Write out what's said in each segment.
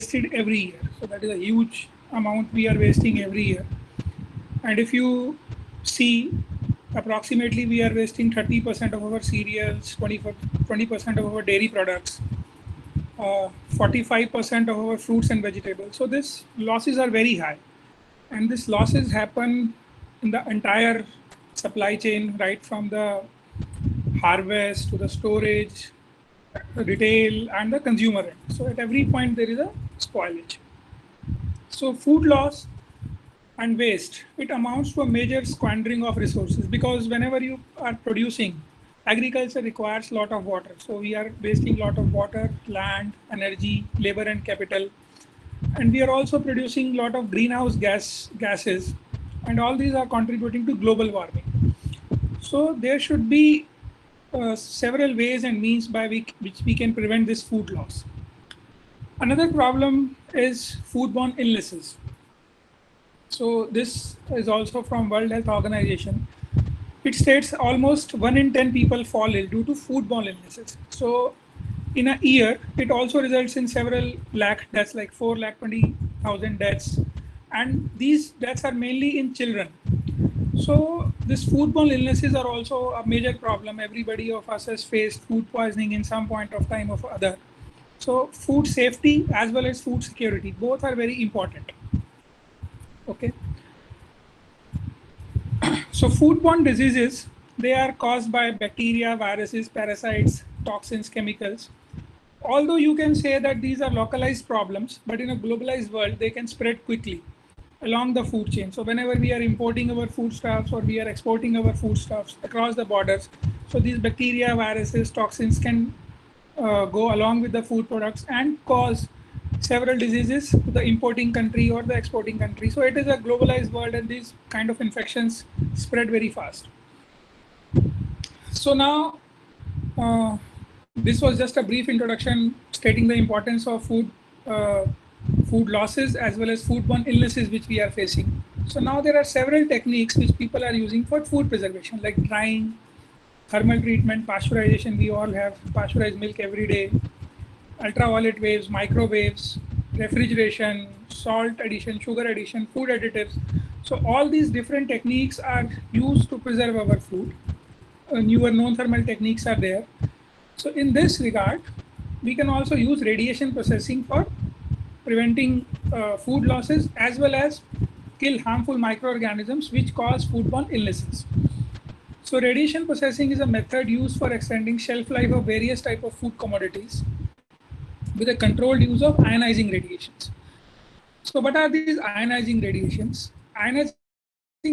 wasted every year. So that is a huge amount we are wasting every year. And if you see, approximately we are wasting 30% of our cereals, 20% of our dairy products, 45% of our fruits and vegetables. So these losses are very high. And these losses happen in the entire supply chain, right from the harvest to the storage, retail, and the consumer end. So at every point there is a spoilage. So food loss and waste, it amounts to a major squandering of resources, because whenever you are producing, agriculture requires a lot of water. So we are wasting a lot of water, land, energy, labor, and capital. And we are also producing a lot of greenhouse gases, and all these are contributing to global warming. So there should be several ways and means by which we can prevent this food loss. Another problem is foodborne illnesses. So this is also from World Health Organization. It states almost 1 in 10 people fall ill due to foodborne illnesses. So in a year, it also results in several lakh deaths, like 4,20,000 deaths. And these deaths are mainly in children. So these foodborne illnesses are also a major problem. Everybody of us has faced food poisoning in some point of time or other. So food safety as well as food security, both are very important. Okay. So foodborne diseases, they are caused by bacteria, viruses, parasites, toxins, chemicals. Although you can say that these are localized problems, but in a globalized world, they can spread quickly along the food chain. So whenever we are importing our foodstuffs or we are exporting our foodstuffs across the borders, so these bacteria, viruses, toxins can go along with the food products and cause several diseases to the importing country or the exporting country. So it is a globalized world, and these kind of infections spread very fast. So now, this was just a brief introduction stating the importance of food losses as well as foodborne illnesses which we are facing. So now there are several techniques which people are using for food preservation, like drying, thermal treatment, pasteurization. We all have pasteurized milk every day. Ultraviolet waves, microwaves, refrigeration, salt addition, sugar addition, food additives. So all these different techniques are used to preserve our food. Newer non-thermal techniques are there. So in this regard, we can also use radiation processing for preventing food losses as well as kill harmful microorganisms which cause foodborne illnesses. So radiation processing is a method used for extending shelf life of various types of food commodities with a controlled use of ionizing radiations. So what are these ionizing radiations? Ionizing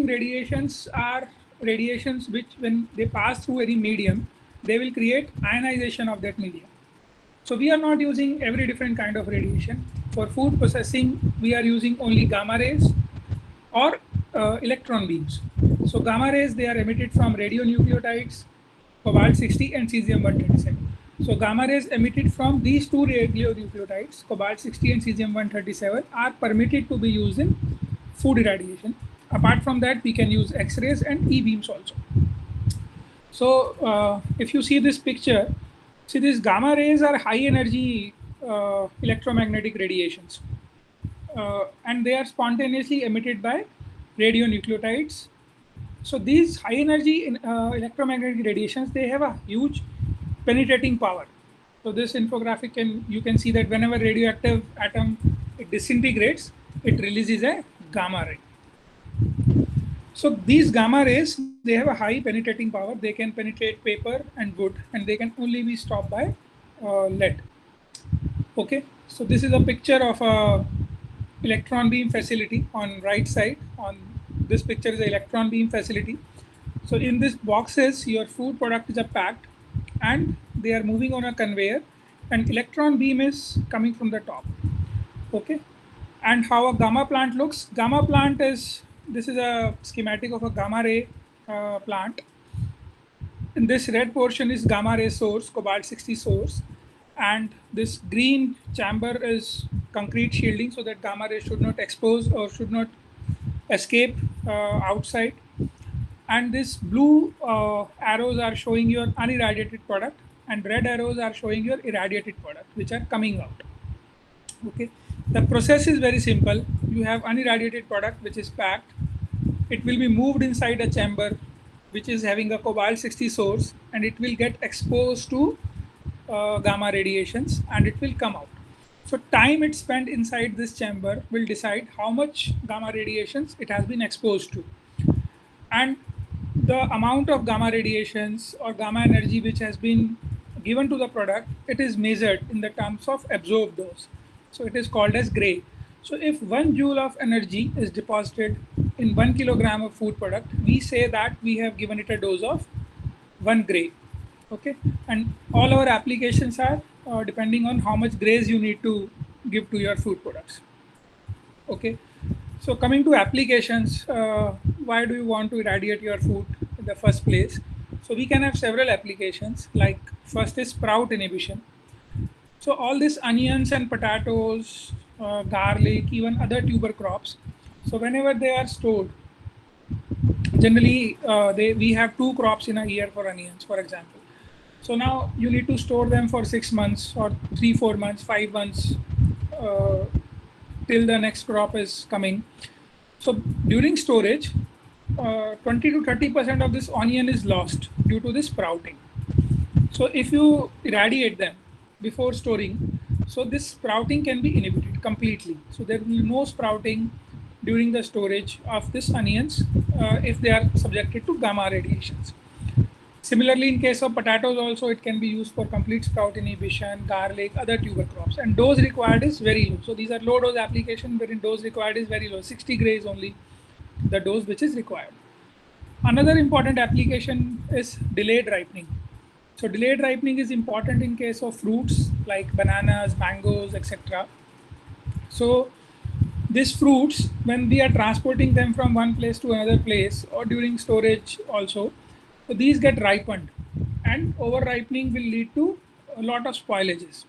radiations are radiations which, when they pass through any medium, they will create ionization of that medium. So we are not using every different kind of radiation. For food processing, we are using only gamma rays or electron beams. So gamma rays, they are emitted from radionucleotides, cobalt-60 and cesium-137. So gamma rays emitted from these two radionucleotides, cobalt-60 and cesium-137, are permitted to be used in food irradiation. Apart from that, we can use X-rays and E-beams also. So if you see this picture, see these gamma rays are high energy electromagnetic radiations. And they are spontaneously emitted by radionucleotides. So these high energy electromagnetic radiations, they have a huge penetrating power. So this infographic, you can see that whenever radioactive atom it disintegrates, it releases a gamma ray. So these gamma rays, they have a high penetrating power. They can penetrate paper and wood, and they can only be stopped by lead. Okay, so this is a picture of a electron beam facility on right side. On this picture is the electron beam facility. So in these boxes, your food product is packed, and they are moving on a conveyor, and electron beam is coming from the top. Okay, and how a gamma plant looks. Gamma plant is, this is a schematic of a gamma ray plant. In this red portion is gamma ray source, cobalt-60 source, and this green chamber is concrete shielding so that gamma ray should not expose or should not escape outside. And this blue arrows are showing your unirradiated product, and red arrows are showing your irradiated product, which are coming out. Okay, The process is very simple. You have unirradiated product which is packed. It will be moved inside a chamber which is having a cobalt 60 source, and it will get exposed to gamma radiations and it will come out. So time it spent inside this chamber will decide how much gamma radiations it has been exposed to. And the amount of gamma radiations or gamma energy which has been given to the product, it is measured in the terms of absorbed dose. So it is called as gray. So if 1 joule of energy is deposited in 1 kilogram of food product, we say that we have given it a dose of 1 gray. Okay, and all our applications are depending on how much grays you need to give to your food products. Okay, so coming to applications, why do you want to irradiate your food in the first place? So we can have several applications. Like first is sprout inhibition. So all these onions and potatoes, garlic, even other tuber crops. So whenever they are stored, generally we have 2 crops in a year for onions, for example. So now you need to store them for 6 months or 3-4 months, 5 months till the next crop is coming. So during storage, 20 to 30% of this onion is lost due to this sprouting. So if you irradiate them before storing, so this sprouting can be inhibited completely. So there will be no sprouting during the storage of this onions if they are subjected to gamma radiations. Similarly, in case of potatoes also, it can be used for complete sprout inhibition, garlic, other tuber crops, and dose required is very low. So these are low dose application wherein dose required is very low. 60 gray is only the dose which is required. Another important application is delayed ripening. So delayed ripening is important in case of fruits like bananas, mangoes, etc. So these fruits, when we are transporting them from one place to another place or during storage also, so these get ripened, and over ripening will lead to a lot of spoilages.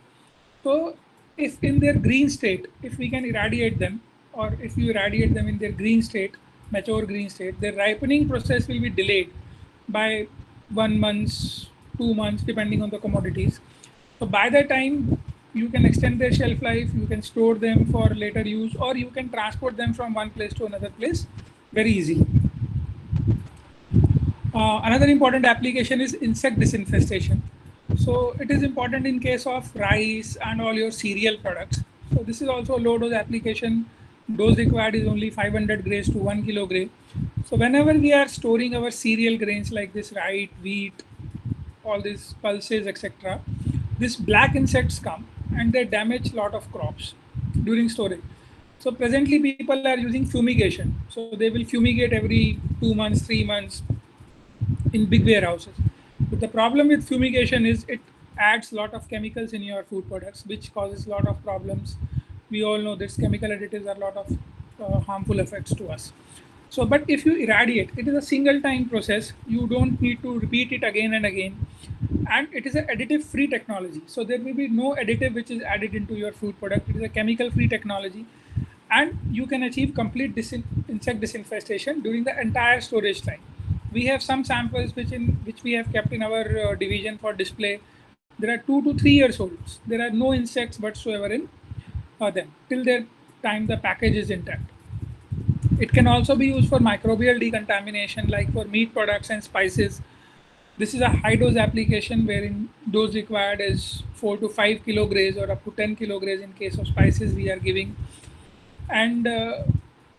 So if in their green state, if we can irradiate them, or if you irradiate them in their green state, mature green state, their ripening process will be delayed by 1 month, 2 months, depending on the commodities. So by the time you can extend their shelf life, you can store them for later use, or you can transport them from one place to another place very easily. Another important application is insect disinfestation. So it is important in case of rice and all your cereal products. So this is also a low dose application. Dose required is only 500 grays to 1 kilo gray. So whenever we are storing our cereal grains like this rye, wheat, all these pulses, etc., these black insects come and they damage a lot of crops during storage. So presently people are using fumigation. So they will fumigate every 2 months, 3 months in big warehouses. But the problem with fumigation is it adds a lot of chemicals in your food products, which causes a lot of problems. We all know this chemical additives are a lot of harmful effects to us. So, but if you irradiate, it is a single time process. You don't need to repeat it again and again. And it is an additive free technology. So there will be no additive which is added into your food product. It is a chemical free technology. And you can achieve complete insect disinfestation during the entire storage time. We have some samples which we have kept in our division for display. There are 2 to 3 years old. There are no insects whatsoever in them till their time the package is intact. It can also be used for microbial decontamination, like for meat products and spices. This is a high dose application wherein dose required is 4 to 5 kilograys or up to 10 kilograys in case of spices we are giving. And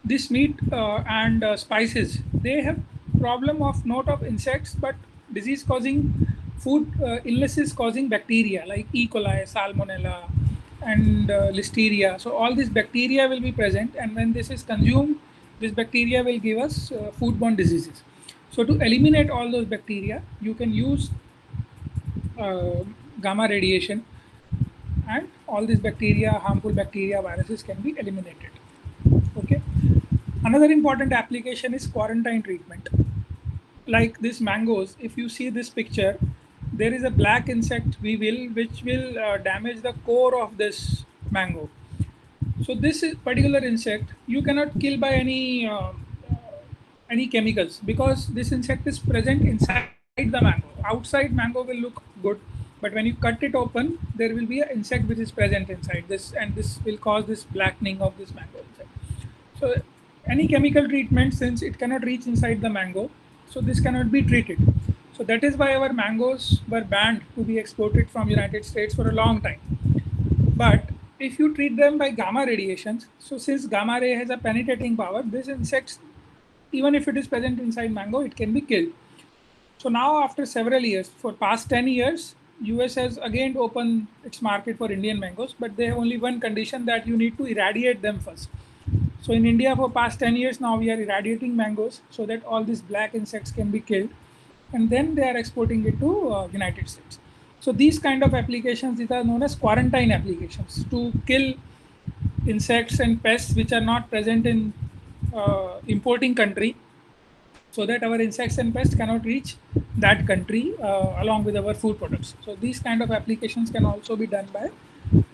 this meat and spices, they have problem of not of insects but disease causing food illnesses causing bacteria like E. coli, salmonella, and listeria. So all these bacteria will be present, and when this is consumed, this bacteria will give us foodborne diseases. So to eliminate all those bacteria, you can use gamma radiation, and all these bacteria, harmful bacteria, viruses can be eliminated. Okay. Another important application is quarantine treatment. Like these mangoes, if you see this picture, there is a black insect which will damage the core of this mango. So this particular insect you cannot kill by any chemicals, because this insect is present inside the mango. Outside mango will look good, But when you cut it open, there will be an insect which is present inside this, and this will cause this blackening of this mango inside. So any chemical treatment, since it cannot reach inside the mango, so this cannot be treated. So that is why our mangoes were banned to be exported from United States for a long time. But if you treat them by gamma radiations, so since gamma ray has a penetrating power, this insects, even if it is present inside mango, it can be killed. So now after several years, for past 10 years, US has again opened its market for Indian mangoes, but they have only one condition, that you need to irradiate them first. So in India for past 10 years now, we are irradiating mangoes so that all these black insects can be killed, and then they are exporting it to United States. So these kind of applications, these are known as quarantine applications, to kill insects and pests which are not present in importing country, so that our insects and pests cannot reach that country along with our food products. So these kind of applications can also be done by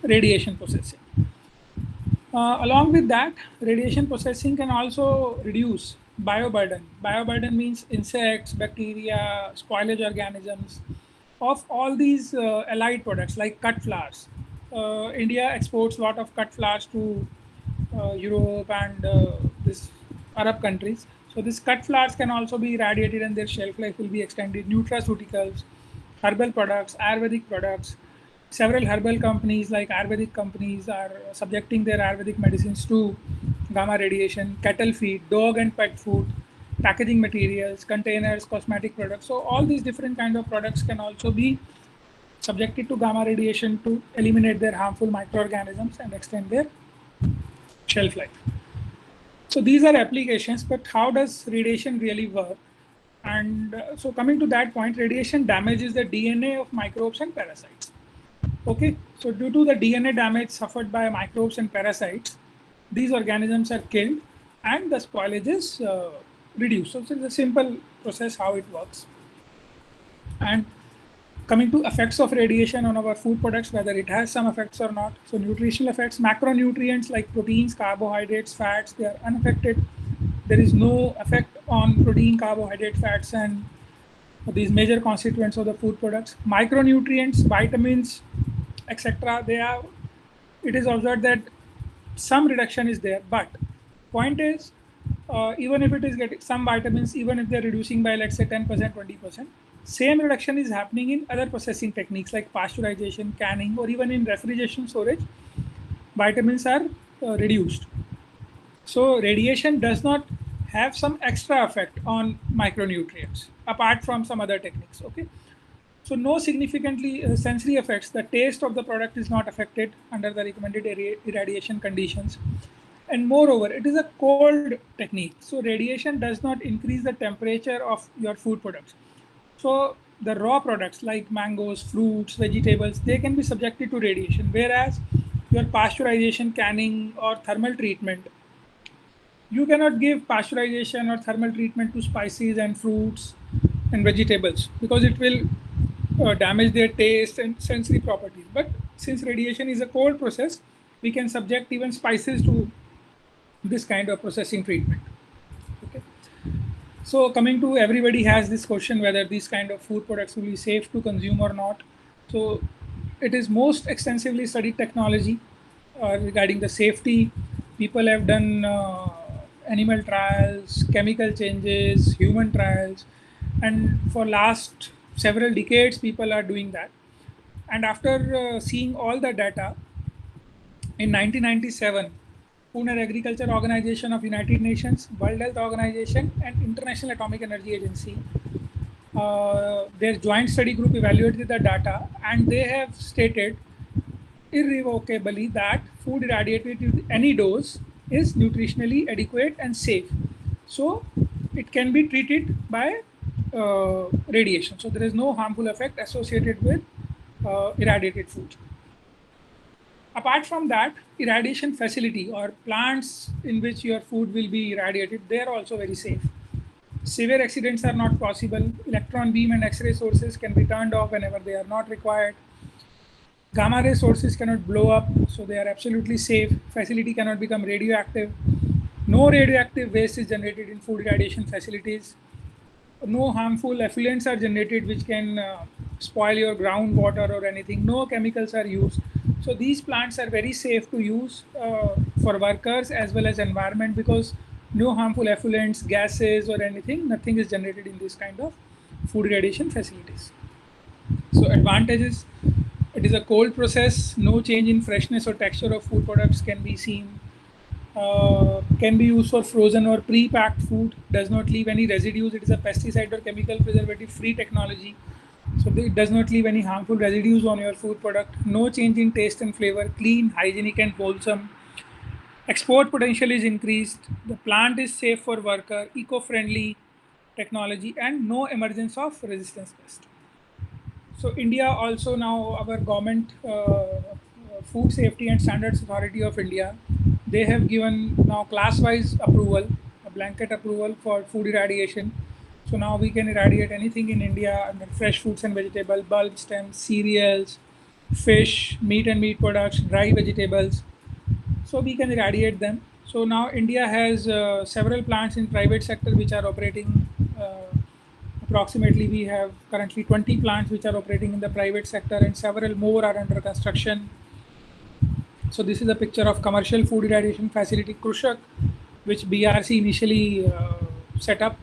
radiation processing. Along with that, radiation processing can also reduce bioburden. Bioburden means insects, bacteria, spoilage organisms of all these allied products like cut flowers. India exports a lot of cut flowers to Europe and this Arab countries. So these cut flowers can also be irradiated and their shelf life will be extended. Nutraceuticals, herbal products, Ayurvedic products. Several herbal companies like Ayurvedic companies are subjecting their Ayurvedic medicines to gamma radiation, cattle feed, dog and pet food, packaging materials, containers, cosmetic products. So all these different kind of products can also be subjected to gamma radiation to eliminate their harmful microorganisms and extend their shelf life. So these are applications, but how does radiation really work? And so coming to that point, radiation damages the DNA of microbes and parasites. Okay, so due to the DNA damage suffered by microbes and parasites, these organisms are killed and the spoilage is reduced. So it's a simple process how it works. And coming to effects of radiation on our food products, whether it has some effects or not. So nutritional effects, macronutrients like proteins, carbohydrates, fats, they are unaffected. There is no effect on protein, carbohydrate, fats, and these major constituents of the food products. Micronutrients, vitamins, etc. It is observed that some reduction is there, but point is, even if it is getting some vitamins, even if they're reducing by let's say 10%, 20%, same reduction is happening in other processing techniques like pasteurization, canning, or even in refrigeration storage, vitamins are reduced. So radiation does not have some extra effect on micronutrients apart from some other techniques. Okay. So no significantly sensory effects. The taste of the product is not affected under the recommended irradiation conditions. And moreover, it is a cold technique. So radiation does not increase the temperature of your food products. So the raw products like mangoes, fruits, vegetables, they can be subjected to radiation. Whereas your pasteurization, canning, or thermal treatment, you cannot give pasteurization or thermal treatment to spices and fruits and vegetables because it will damage their taste and sensory properties. But since radiation is a cold process, we can subject even spices to this kind of processing treatment. Okay. So coming to, everybody has this question whether these kind of food products will be safe to consume or not. So it is most extensively studied technology regarding the safety. People have done animal trials, chemical changes, human trials, and for last several decades, people are doing that. And after seeing all the data, in 1997, Pune Agriculture Organization of United Nations, World Health Organization, and International Atomic Energy Agency, their joint study group evaluated the data, and they have stated irrevocably that food irradiated with any dose is nutritionally adequate and safe. So it can be treated by radiation. So there is no harmful effect associated with irradiated food. Apart from that, irradiation facility or plants in which your food will be irradiated, they are also very safe. Severe accidents are not possible. Electron beam and X-ray sources can be turned off whenever they are not required. Gamma ray sources cannot blow up, so they are absolutely safe. Facility cannot become radioactive. No radioactive waste is generated in food irradiation facilities. No harmful effluents are generated which can spoil your groundwater or anything. No chemicals are used. So these plants are very safe to use for workers as well as environment, because no harmful effluents, gases or anything, nothing is generated in this kind of food irradiation facilities. So advantages: it is a cold process, no change in freshness or texture of food products can be seen. Can be used for frozen or pre-packed food, does not leave any residues. It is a pesticide or chemical preservative free technology. So it does not leave any harmful residues on your food product. No change in taste and flavor, clean, hygienic and wholesome. Export potential is increased. The plant is safe for worker, eco-friendly technology, and no emergence of resistance pest. So India also now, our government, Food Safety and Standards Authority of India, they have given now class-wise approval, a blanket approval for food irradiation. So now we can irradiate anything in India under fresh fruits and vegetables, bulb stems, cereals, fish, meat and meat products, dry vegetables. So we can irradiate them. So now India has several plants in private sector which are operating. Approximately, we have currently 20 plants which are operating in the private sector, and several more are under construction. So this is a picture of commercial food irradiation facility Krushak, which BRC initially set up.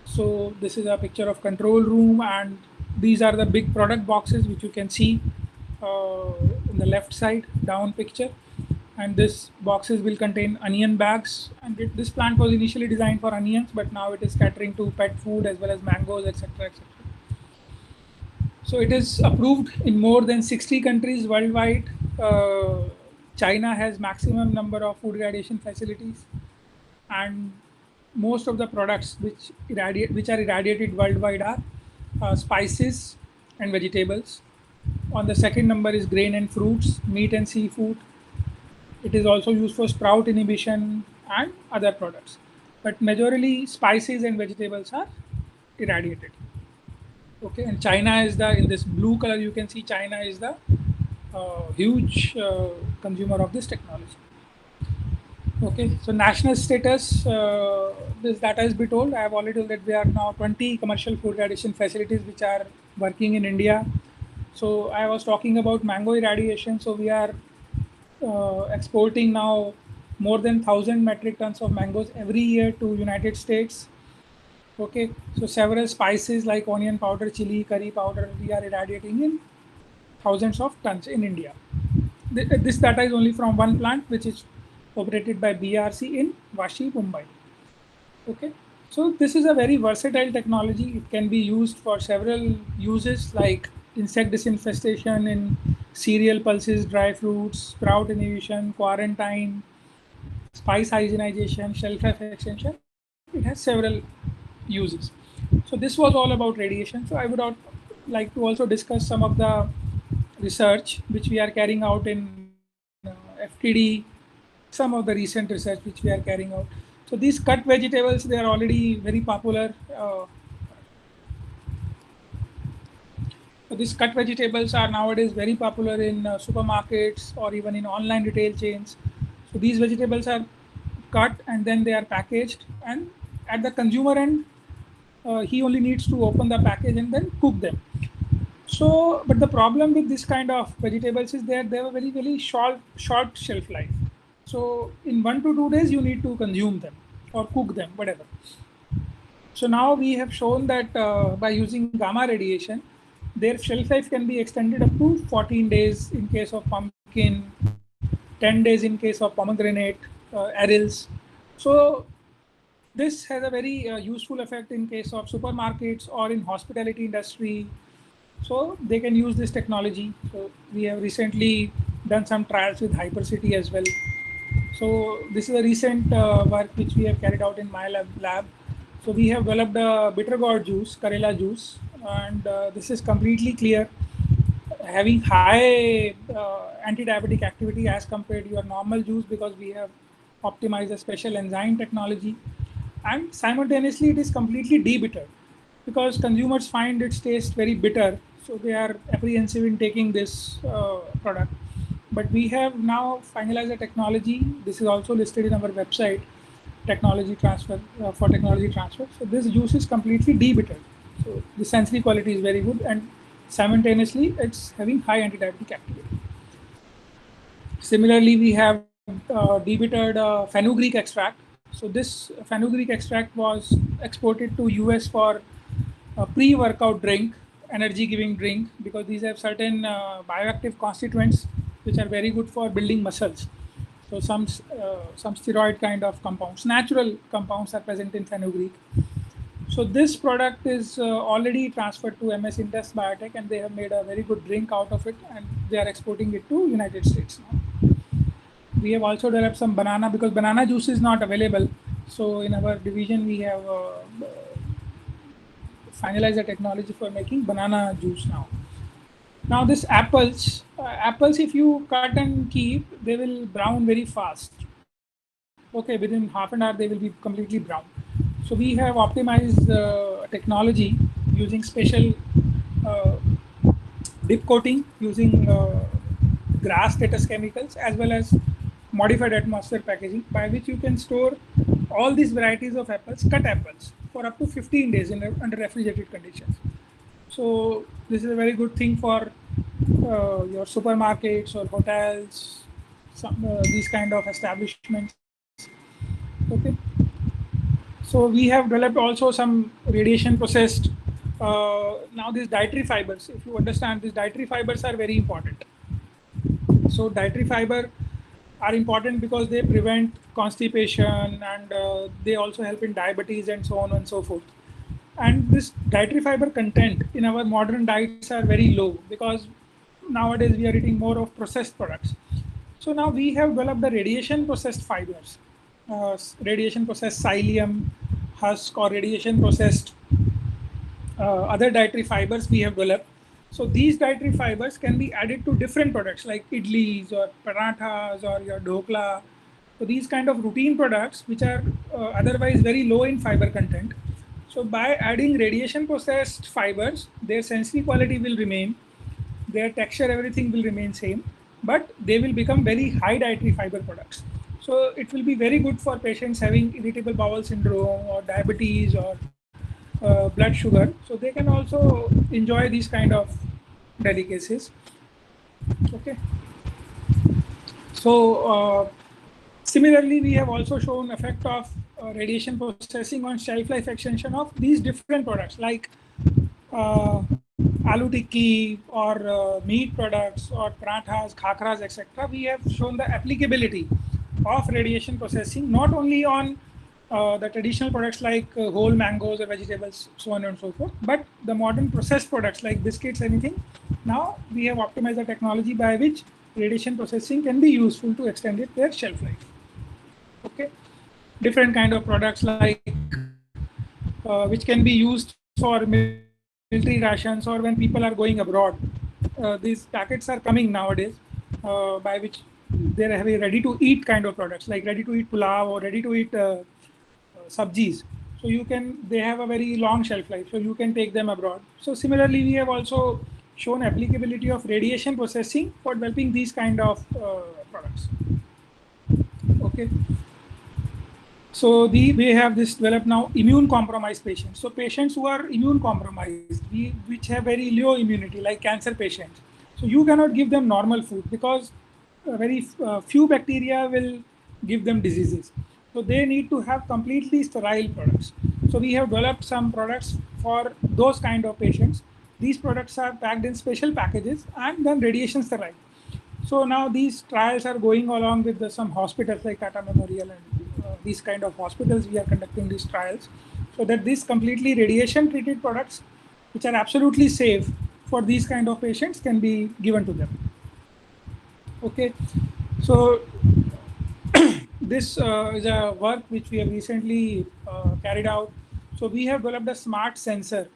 So this is a picture of control room, and these are the big product boxes which you can see in the left side down picture. And this boxes will contain onion bags, and this plant was initially designed for onions, but now it is catering to pet food as well as mangoes, etc., etc. So it is approved in more than 60 countries worldwide. China has maximum number of food irradiation facilities, and most of the products which are irradiated worldwide are spices and vegetables. On the second number is grain and fruits, meat and seafood. It is also used for sprout inhibition and other products. But majorly spices and vegetables are irradiated. Okay, and China is in this blue color, you can see China is the huge consumer of this technology. Okay, so national status, this data has been told. I have already told that we are now 20 commercial food irradiation facilities which are working in India. So I was talking about mango irradiation. So we are exporting now more than 1,000 metric tons of mangoes every year to United States. Okay, so several spices like onion powder, chili, curry powder, we are irradiating in thousands of tons in India. This data is only from one plant which is operated by BRC in Vashi, Mumbai. Okay, so this is a very versatile technology. It can be used for several uses like insect disinfestation in cereal pulses, dry fruits, sprout inhibition, quarantine, spice hygienization, shelf life extension. It has several uses. So this was all about radiation. So I would like to also discuss some of the research which we are carrying out in FTD, some of the recent research which we are carrying out. So these cut vegetables, they are already very popular. So these cut vegetables are nowadays very popular in supermarkets or even in online retail chains. So these vegetables are cut and then they are packaged, and at the consumer end, he only needs to open the package and then cook them. So, but the problem with this kind of vegetables is that they have a very, very short shelf life. So in 1 to 2 days, you need to consume them or cook them, whatever. So now we have shown that by using gamma radiation, their shelf life can be extended up to 14 days in case of pumpkin, 10 days in case of pomegranate, arils. So this has a very useful effect in case of supermarkets or in hospitality industry. So they can use this technology. So we have recently done some trials with Hypercity as well. So this is a recent work which we have carried out in my lab. So we have developed a bitter gourd juice, Karela juice, and this is completely clear, having high anti-diabetic activity as compared to your normal juice, because we have optimized a special enzyme technology, and simultaneously it is completely de-bittered, because consumers find its taste very bitter, so they are apprehensive in taking this product. But we have now finalized a technology. This is also listed in our website, technology transfer for technology transfer. So this juice is completely de-bittered. So the sensory quality is very good, and Simultaneously, it's having high antidiabetic activity. Similarly, we have debittered fenugreek extract. So this fenugreek extract was exported to US for a pre-workout drink, energy-giving drink, because these have certain bioactive constituents which are very good for building muscles. So some steroid kind of compounds, natural compounds are present in fenugreek. So this product is already transferred to MS Indus Biotech, and they have made a very good drink out of it, and they are exporting it to United States now. We have also developed some banana, because banana juice is not available. So in our division, we have finalized the technology for making banana juice now. Now this apples if you cut and keep, they will brown very fast. Okay, within half an hour they will be completely brown. So we have optimized the technology using special uh, dip coating using grass status chemicals as well as modified atmosphere packaging, by which you can store all these varieties of apples, cut apples, for up to 15 days under refrigerated conditions. So this is a very good thing for your supermarkets or hotels, these kind of establishments. Okay. So we have developed also some radiation processed. Now these dietary fibers, if you understand, these dietary fibers are very important. So dietary fiber are important because they prevent constipation, and they also help in diabetes and so on and so forth. And this dietary fiber content in our modern diets are very low because nowadays we are eating more of processed products. So now we have developed the radiation processed fibers, radiation processed psyllium husk, or radiation processed other dietary fibers we have developed. So these dietary fibers can be added to different products like idlis or parathas or your dhokla. So these kind of routine products which are otherwise very low in fiber content. So by adding radiation processed fibers, their sensory quality will remain, their texture, everything will remain same, but they will become very high dietary fiber products. So it will be very good for patients having irritable bowel syndrome or diabetes or blood sugar. So they can also enjoy these kind of delicacies. Okay. So similarly, we have also shown effect of radiation processing on shelf life extension of these different products like aloo tikki or meat products or parathas, khakras, etc. We have shown the applicability of radiation processing not only on the traditional products like whole mangoes or vegetables, so on and so forth, but the modern processed products like biscuits, anything. Now we have optimized the technology by which radiation processing can be useful to extend their shelf life. Okay, different kind of products like which can be used for military rations or when people are going abroad. These packets are coming nowadays, by which they're having ready-to-eat kind of products like ready-to-eat pulao or ready-to-eat sabjis. So they have a very long shelf life, so you can take them abroad. So similarly, we have also shown applicability of radiation processing for developing these kind of products. Okay. So we have this developed now immune compromised patients. So patients who are immune compromised, which have very low immunity, like cancer patients. So you cannot give them normal food because very few bacteria will give them diseases. So they need to have completely sterile products. So we have developed some products for those kind of patients. These products are packed in special packages and then radiation sterile. So now these trials are going along with some hospitals like Tata Memorial and these kind of hospitals. We are conducting these trials so that these completely radiation treated products, which are absolutely safe for these kind of patients, can be given to them. Okay, so this is a work which we have recently carried out. So we have developed a smart sensor.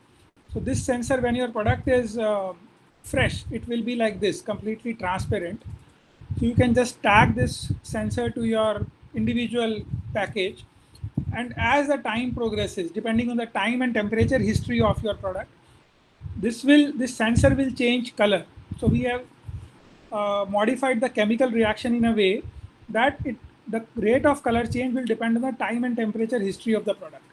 So this sensor, when your product is fresh, it will be like this, completely transparent. So you can just tag this sensor to your individual package, and as the time progresses, depending on the time and temperature history of your product, this sensor will change color. So we have modified the chemical reaction in a way that the rate of color change will depend on the time and temperature history of the product.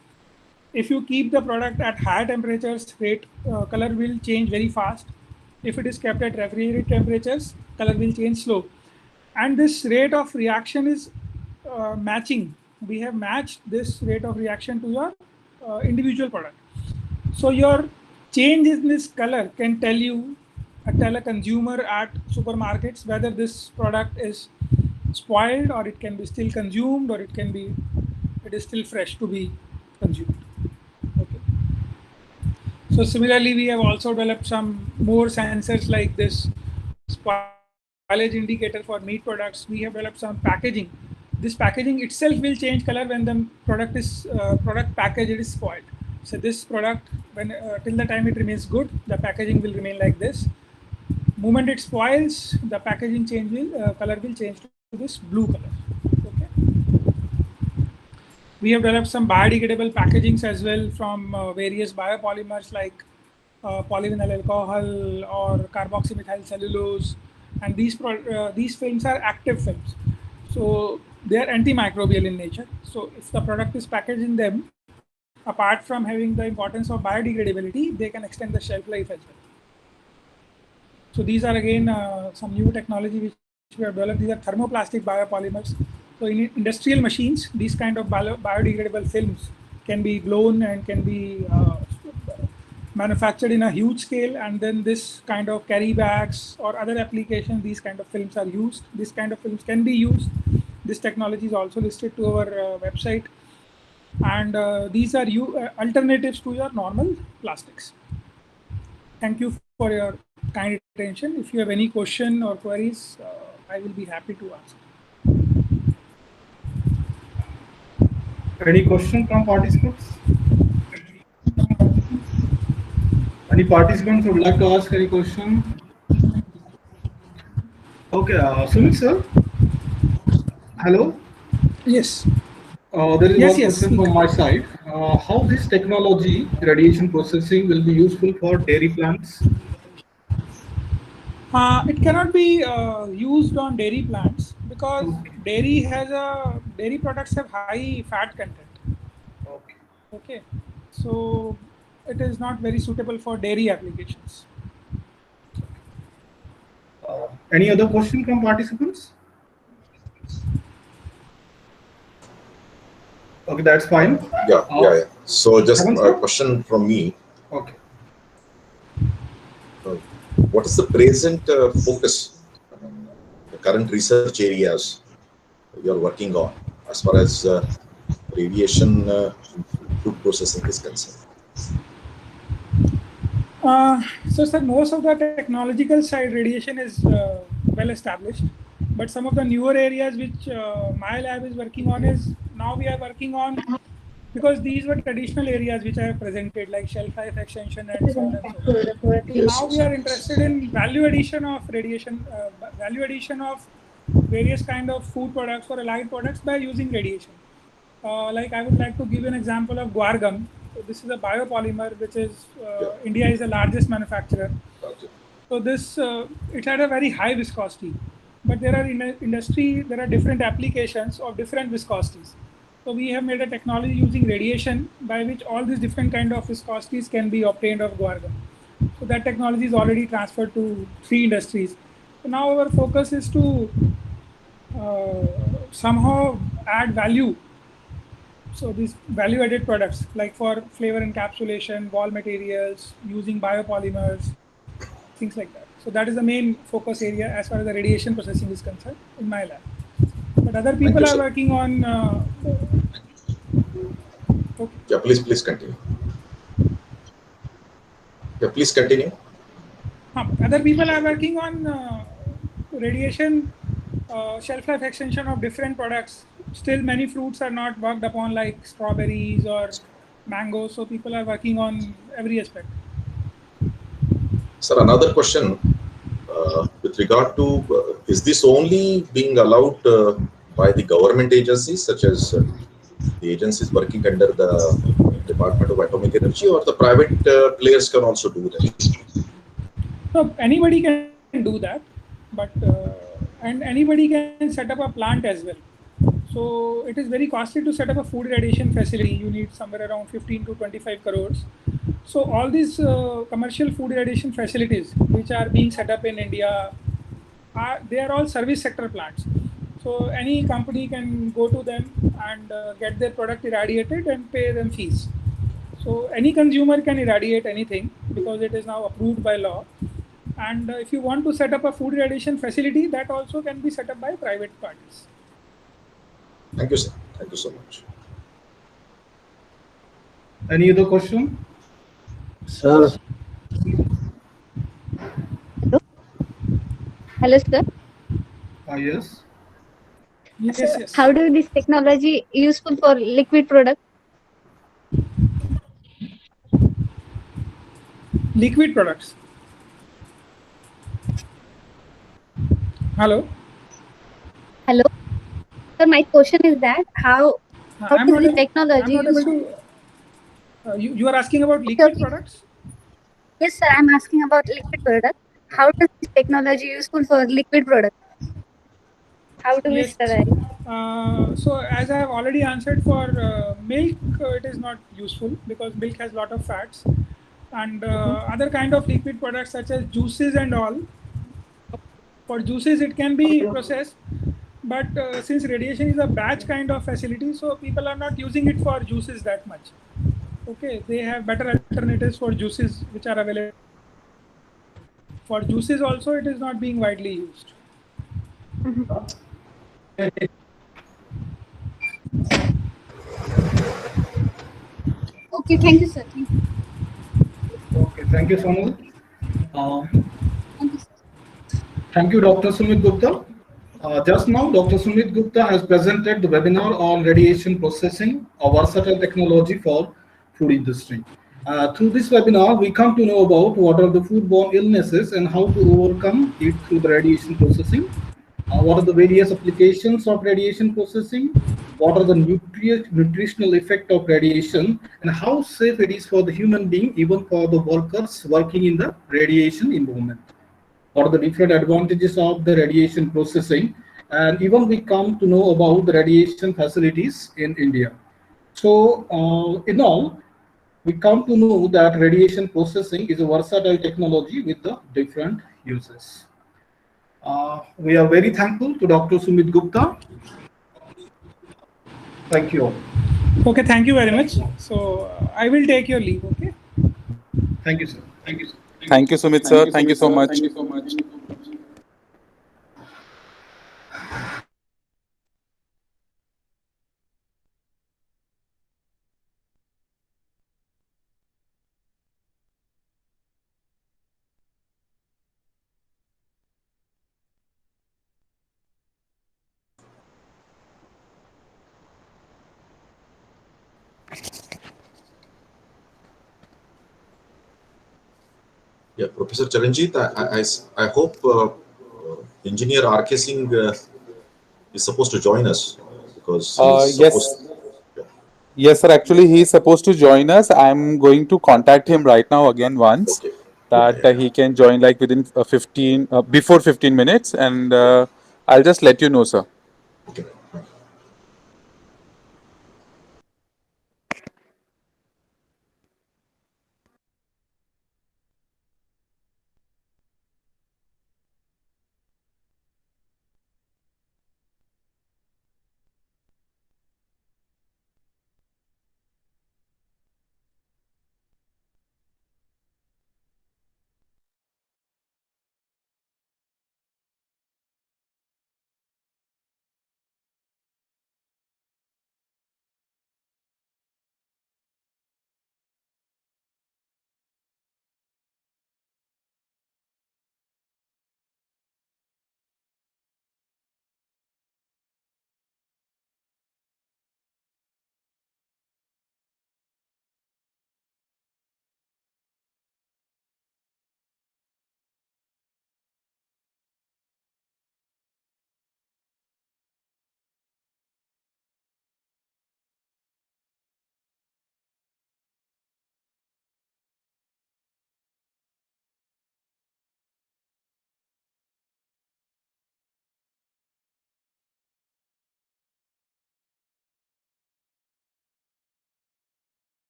If you keep the product at higher temperatures, color will change very fast. If it is kept at refrigerated temperatures, color will change slow. And this rate of reaction is matching. We have matched this rate of reaction to your individual product. So your change in this color can tell a consumer at supermarkets whether this product is spoiled, or it can be still consumed, or it is still fresh to be consumed. Okay. So similarly, we have also developed some more sensors like this spoilage indicator for meat products. We have developed some packaging. This packaging itself will change color when the product package is spoiled. So this product, when till the time it remains good, the packaging will remain like this. Moment it spoils, the packaging color will change to this blue color. Okay. We have developed some biodegradable packagings as well from various biopolymers like polyvinyl alcohol or carboxymethyl cellulose, and these films are active films, so they are antimicrobial in nature. So if the product is packaged in them, apart from having the importance of biodegradability, they can extend the shelf life as well. So these are again some new technology which we have developed. These are thermoplastic biopolymers. So in industrial machines, these kind of biodegradable films can be blown and can be manufactured in a huge scale, and then this kind of carry bags or other applications, these kind of films are used. This kind of films can be used. This technology is also listed to our website, and these are alternatives to your normal plastics. Thank you for your kind attention. If you have any question or queries, I will be happy to answer. Any question from participants? Any participants would like to ask any question? Okay, Sumit sir. Hello. Yes. There is one question from my side. How this technology, radiation processing, will be useful for dairy plants? It cannot be used on dairy plants because dairy products have high fat content. Okay. So it is not very suitable for dairy applications. Any other question from participants? Okay, that's fine. Yeah. So just a question from me. Okay. What is the present focus, the current research areas you're working on as far as radiation food processing is concerned? So sir, most of the technological side radiation is well established, but some of the newer areas which my lab is working on is now we are working on, because these were traditional areas which I have presented, like shelf life extension and so on and so forth. Now we are interested in value addition of radiation, value addition of various kind of food products or allied products by using radiation. Like I would like to give you an example of guar gum. So this is a biopolymer which is India is the largest manufacturer. So this it had a very high viscosity, but there are there are different applications of different viscosities. So we have made a technology using radiation by which all these different kind of viscosities can be obtained of guar gum. So that technology is already transferred to 3 industries. So now our focus is to somehow add value. So these value-added products, like for flavor encapsulation, wall materials, using biopolymers, things like that. So that is the main focus area as far as the radiation processing is concerned in my lab. But other people are working on. Okay. Yeah, please continue. Yeah, please continue. Other people are working on radiation shelf life extension of different products. Still, many fruits are not worked upon, like strawberries or mangoes. So people are working on every aspect. Sir, another question with regard to is this only being allowed by the government agencies, such as the agencies working under the Department of Atomic Energy, or the private players can also do that? No, anybody can do that, but and anybody can set up a plant as well. So it is very costly to set up a food irradiation facility. You need somewhere around 15 to 25 crores. So all these commercial food irradiation facilities which are being set up in India, they are all service sector plants. So any company can go to them and get their product irradiated and pay them fees. So any consumer can irradiate anything because it is now approved by law. And if you want to set up a food irradiation facility, that also can be set up by private parties. Thank you, sir. Thank you so much. Any other question? Sir, Hello, hello, sir. Yes. Yes, Sir, yes. how do this technology useful for liquid product? Liquid products. Hello. Hello, sir. My question is that how I'm does not this able. I'm technology not able useful? to. You are asking about Okay, liquid okay. products. Yes, sir. I'm asking about liquid product. How does this technology useful for liquid product? How do we Yes. sterilize? So as I have already answered for milk, it is not useful because milk has a lot of fats, and other kind of liquid products such as juices and all. For juices, it can be processed, but since radiation is a batch kind of facility, so people are not using it for juices that much. Okay, they have better alternatives for juices which are available. For juices also, it is not being widely used. Okay, thank you, sir. Thank you. Okay. Thank you, Sonal. Uh, Thank you, sir. Thank you, Dr. Sumit Gupta. Just now, Dr. Sumit Gupta has presented the webinar on radiation processing, a versatile technology for food industry. Through this webinar, we come to know about what are the foodborne illnesses and how to overcome it through the radiation processing. What are the various applications of radiation processing? What are the nutritional effect of radiation, and how safe it is for the human being, even for the workers working in the radiation environment? What are the different advantages of the radiation processing, and even we come to know about the radiation facilities in India. So in all, we come to know that radiation processing is a versatile technology with the different uses. We are very thankful to Dr. Sumit Gupta. Thank you all. Okay, thank you very much. So I will take your leave. Okay. Thank you, sir. thank you, Sumit sir. Thank you so much. Yeah, Professor Charanjit, I hope Engineer R.K. Singh is supposed to join us because he's supposed. Yes, Yeah. yes, sir. Actually, he's supposed to join us. I'm going to contact him right now again once Okay. that Okay. he can join like within 15 before 15 minutes, and I'll just let you know, sir. Okay.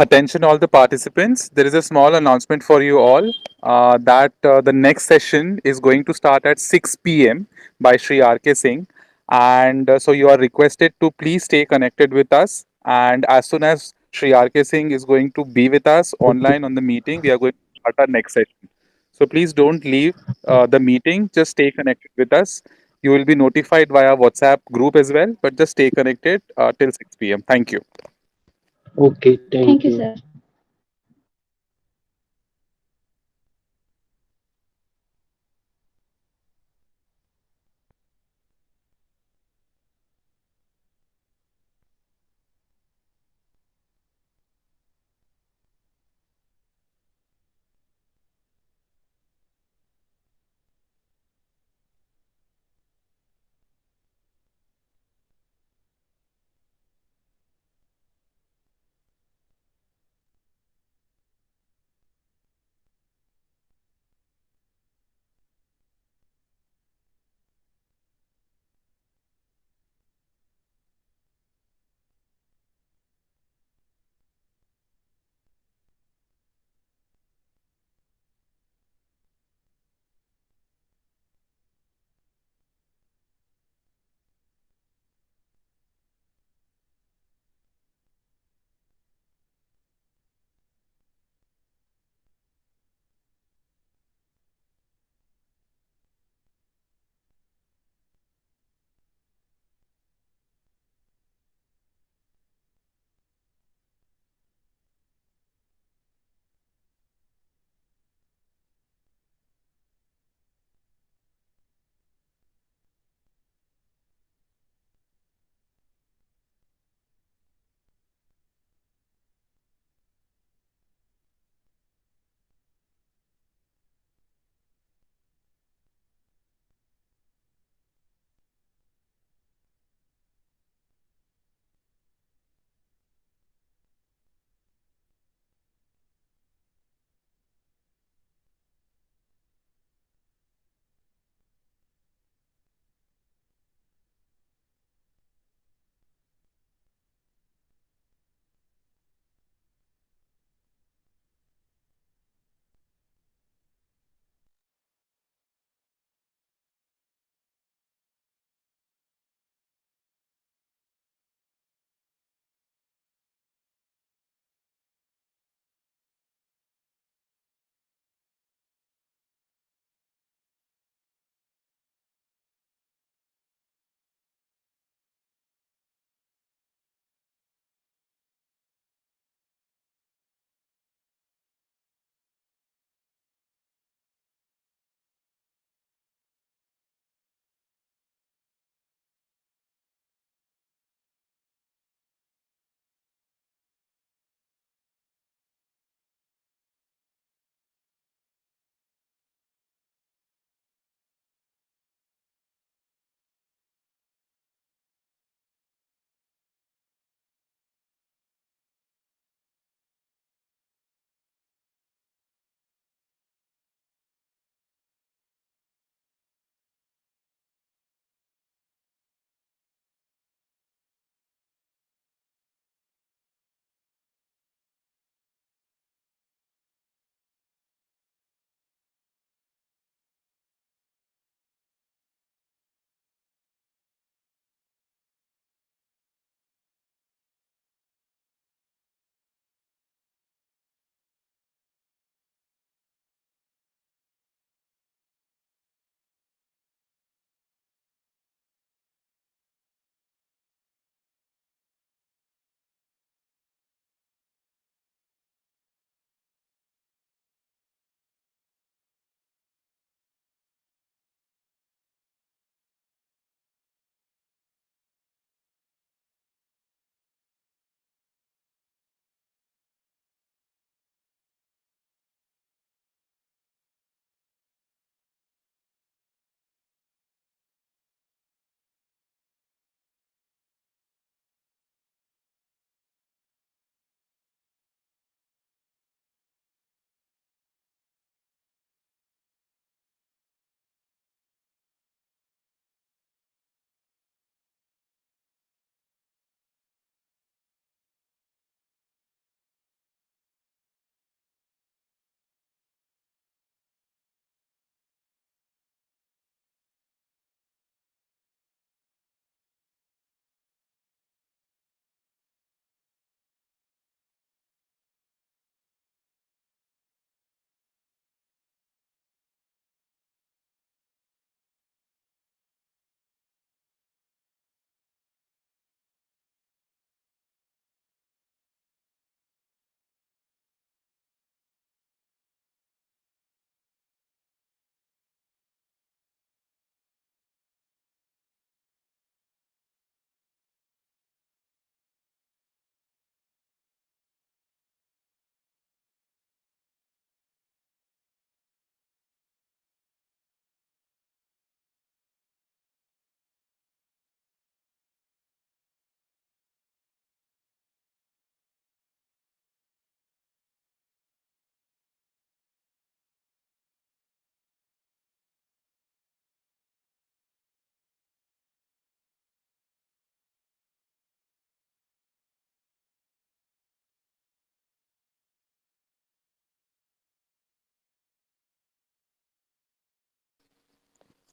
Attention all the participants. There is a small announcement for you all that the next session is going to start at 6 p.m. by Sri R.K. Singh. And so you are requested to please stay connected with us. And as soon as Sri R.K. Singh is going to be with us online on the meeting, we are going to start our next session. So please don't leave the meeting. Just stay connected with us. You will be notified via WhatsApp group as well, but just stay connected till 6 p.m. Thank you. Okay, thank Thank you, you. sir.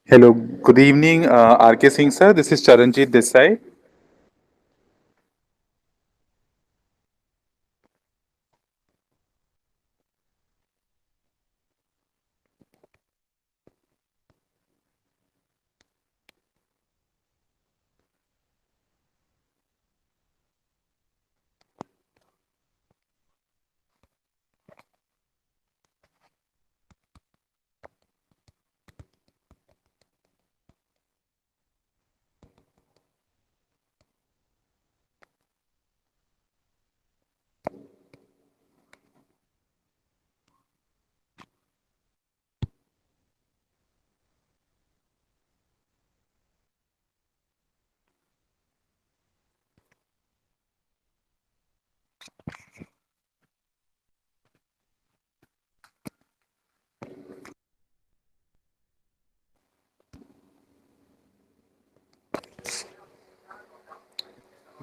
Hello, good evening, RK Singh sir. This is Charanjit this side.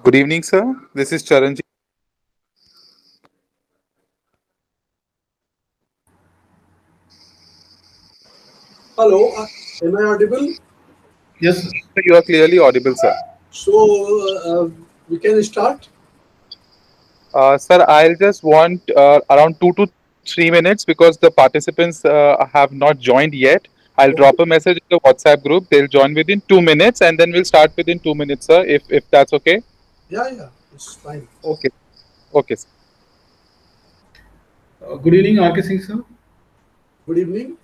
Good evening, sir. This is Charanjit. Hello, am I audible? Yes, sir. You are clearly audible, sir. So we can start. Sir, I'll just want around 2 to 3 minutes because the participants have not joined yet. I'll drop Okay. a message in the WhatsApp group. They'll join within 2 minutes, and then we'll start within 2 minutes, sir. If that's okay. Yeah, it's fine. Okay. Okay, sir. Good evening, RK Singh, sir. Good evening.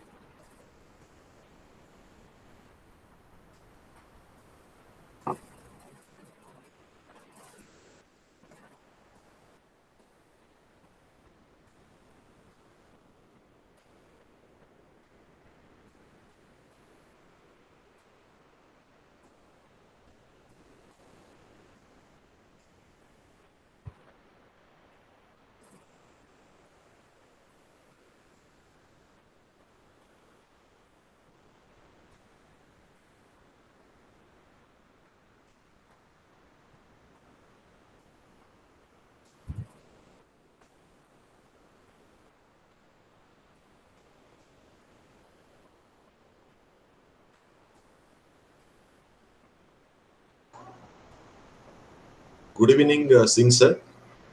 Good evening, Singh sir.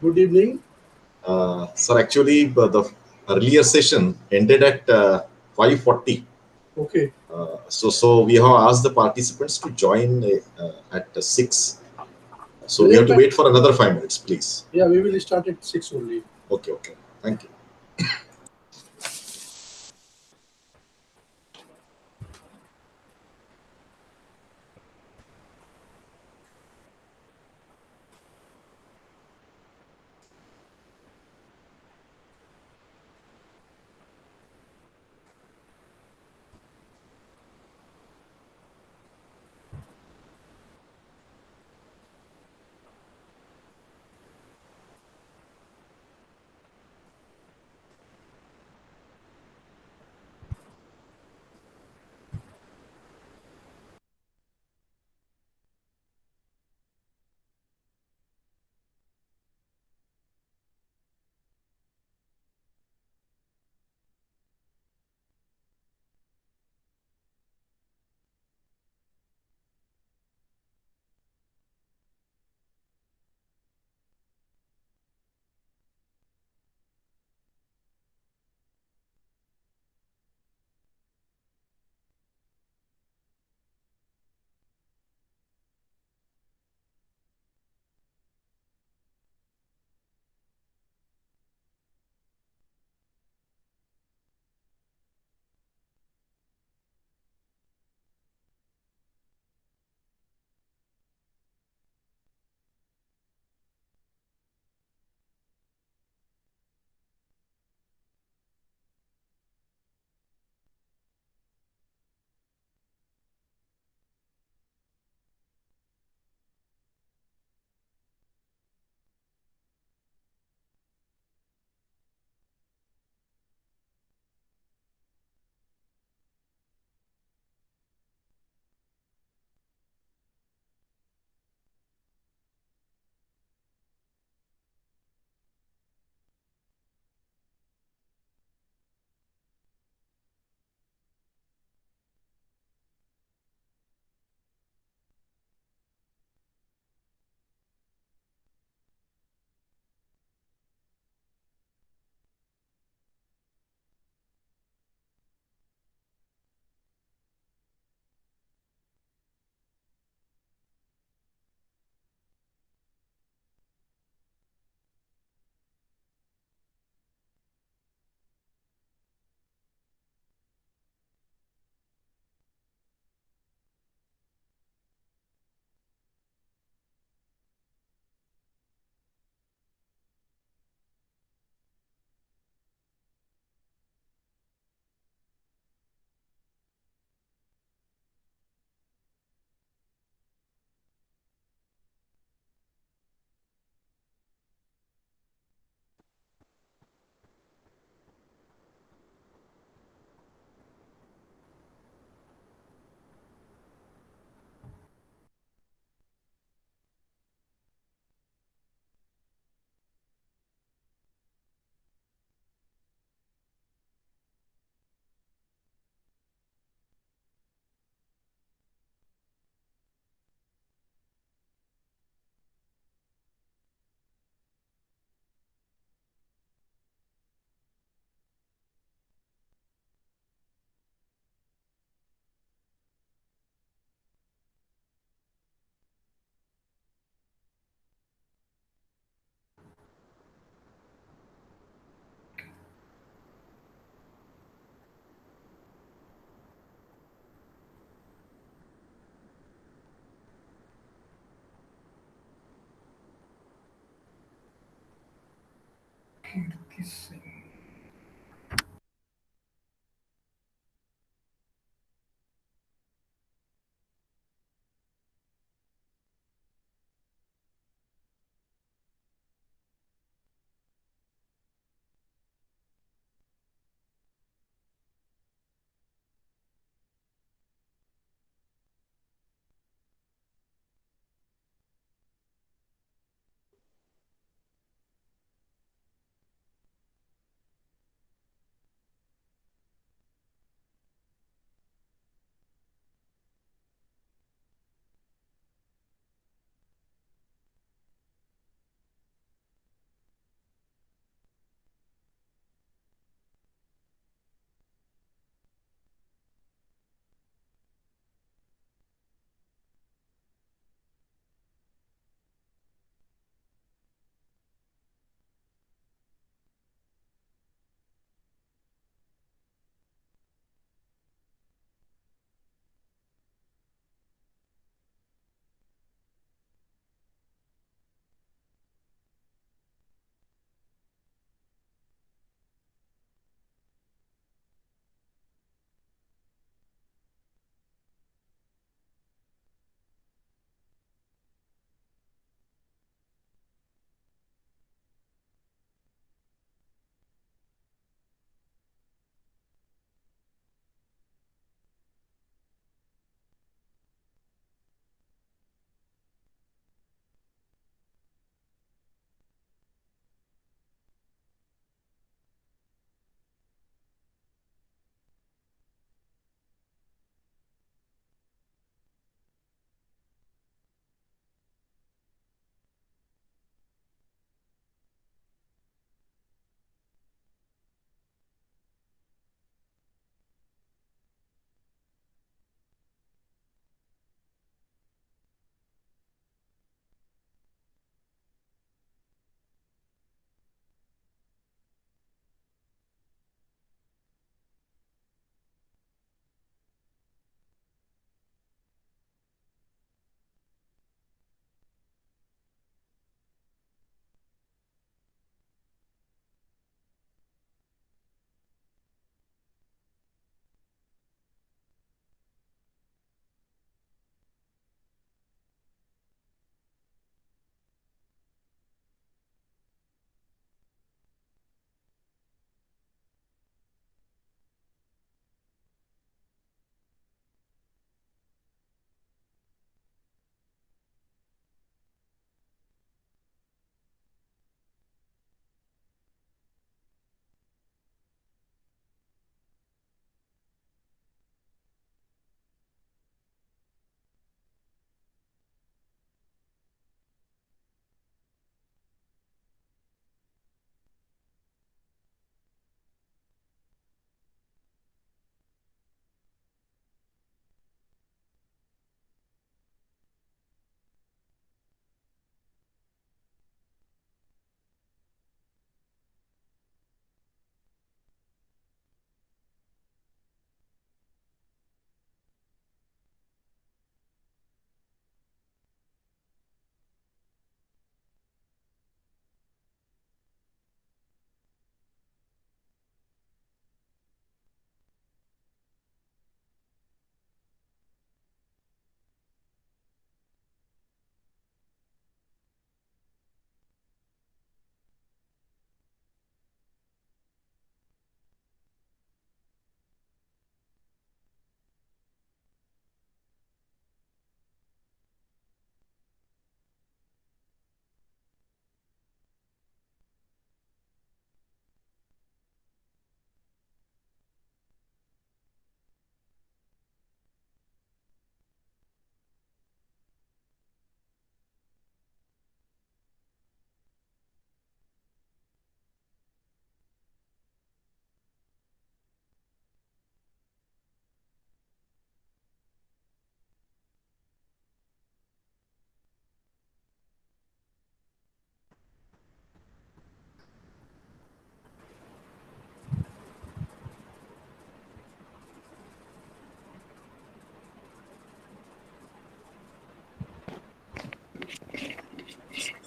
Good evening. Sir, actually, the earlier session ended at 5:40. Okay. So we have asked the participants to join at 6. So we have Brilliant. to wait for another 5 minutes, please. Yeah, we will start at 6 only. Okay. Thank you.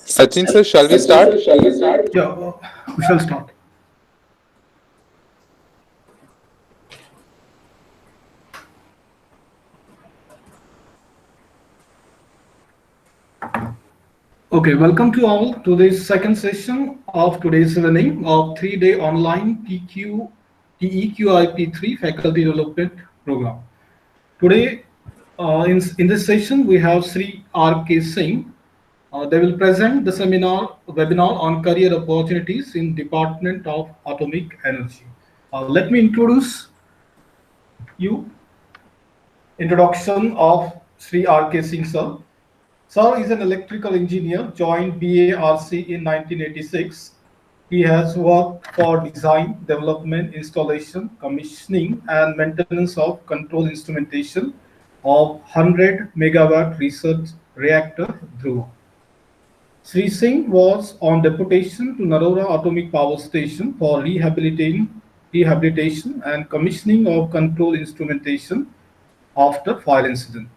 Sachin sir, shall we start? Yeah, We shall start. Okay, welcome to all to this second session of today's learning of 3-day online TEQIP3 faculty development program. Today, in this session, we have Sri R.K. Singh. They will present the webinar on career opportunities in Department of Atomic Energy. Let me introduce you. Introduction of Sri R.K. Singh sir. Sir is an electrical engineer, joined BARC in 1986. He has worked for design, development, installation, commissioning, and maintenance of control instrumentation of 100 megawatt research reactor Dhruva. Sri Singh was on deputation to Narora Atomic Power Station for rehabilitation and commissioning of control instrumentation after fire incident.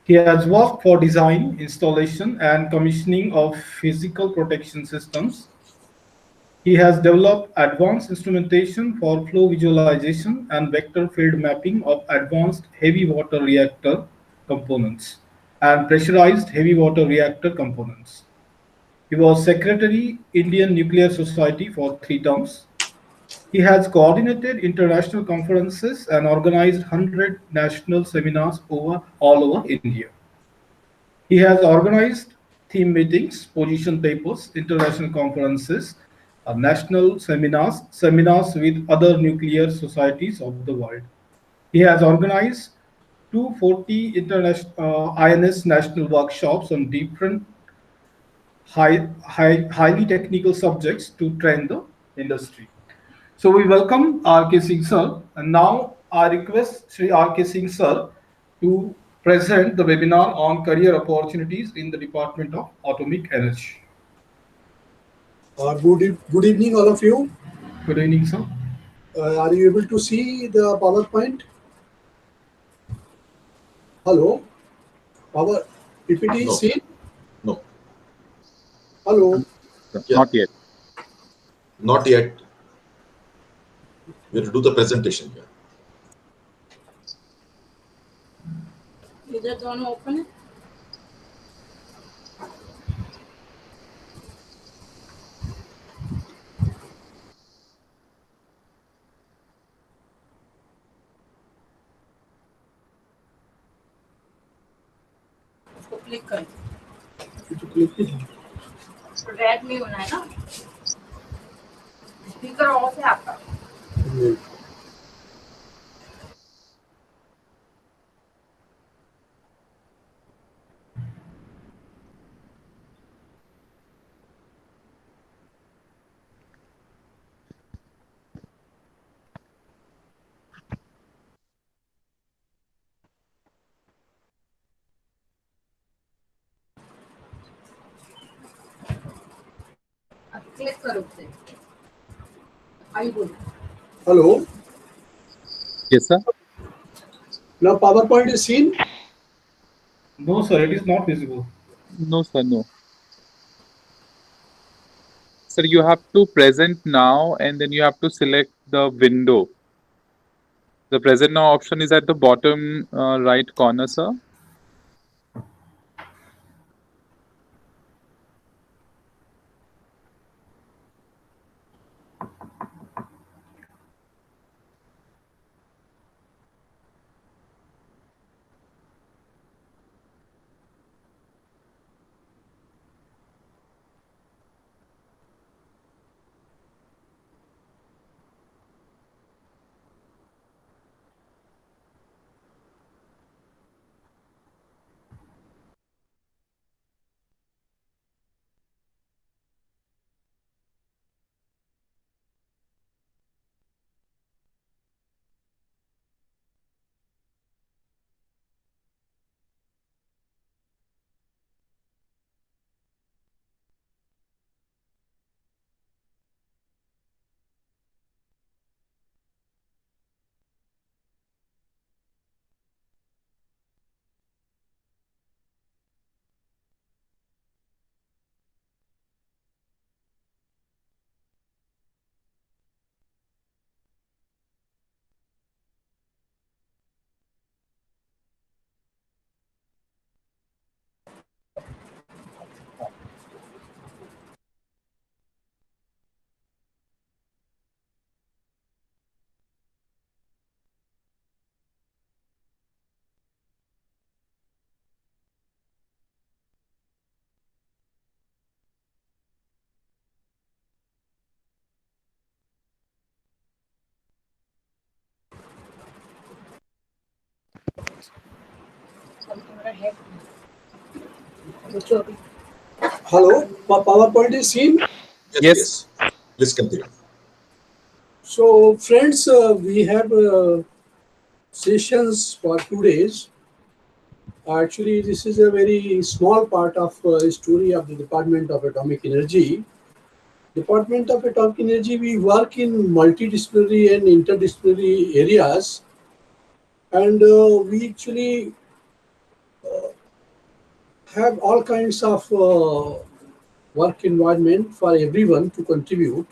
He has worked for design, installation, and commissioning of physical protection systems. He has developed advanced instrumentation for flow visualization and vector field mapping of advanced heavy water reactor components and pressurized heavy water reactor components. He was Secretary, Indian Nuclear Society for 3 terms. He has coordinated international conferences and organized 100 national seminars all over India. He has organized theme meetings, position papers, international conferences, national seminars with other nuclear societies of the world. He has organized 240 international INS national workshops on different highly technical subjects to train the industry. So we welcome R.K. Singh sir, and now I request Sri R.K. Singh sir to present the webinar on career opportunities in the Department of Atomic Energy. Good evening, all of you. Good evening, sir. Are you able to see the PowerPoint? Hello? Power PPT No. seen? No, Hello? Yeah. Not yet. not yet. We have to do the presentation here. You just want to open it? उसको click करें red में होना है ना speaker of है आपका click करो उसे आई good Hello? Yes, sir. Now PowerPoint is seen? No, sir, it is not visible. No, sir, no. Sir, you have to present now and then you have to select the window. The present now option is at the bottom right corner, sir. Hello, PowerPoint is seen. Yes. Please continue. So, friends, we have sessions for 2 days. Actually, this is a very small part of story of the Department of Atomic Energy. Department of Atomic Energy, we work in multidisciplinary and interdisciplinary areas, and we actually have all kinds of work environment for everyone to contribute.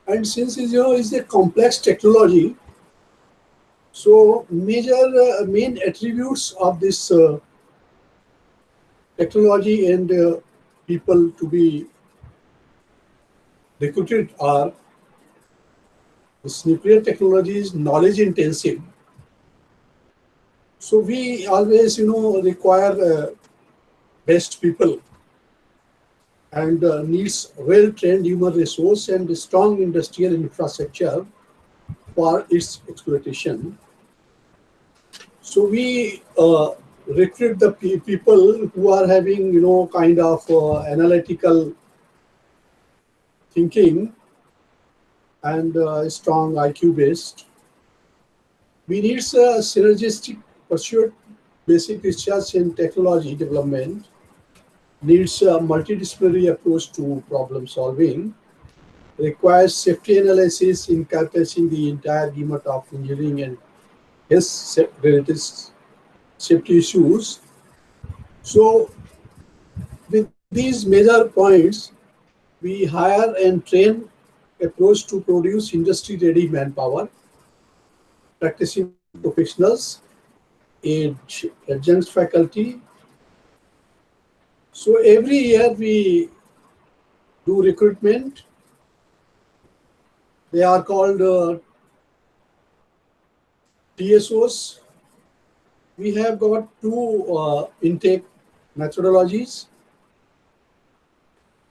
And since is a complex technology, so main attributes of this technology and people to be recruited are: this nuclear technology is knowledge intensive. So we always require best people and needs well-trained human resource and strong industrial infrastructure for its exploitation. So we recruit the people who are having kind of analytical thinking and strong IQ based. We need a synergistic pursuit, basic research and technology development, needs a multidisciplinary approach to problem solving, requires safety analysis encompassing the entire gamut of engineering and health-related safety issues. So, with these major points, we hire and train approach to produce industry-ready manpower, practicing professionals, adjunct faculty. So every year we do recruitment. They are called TSOs. We have got two intake methodologies.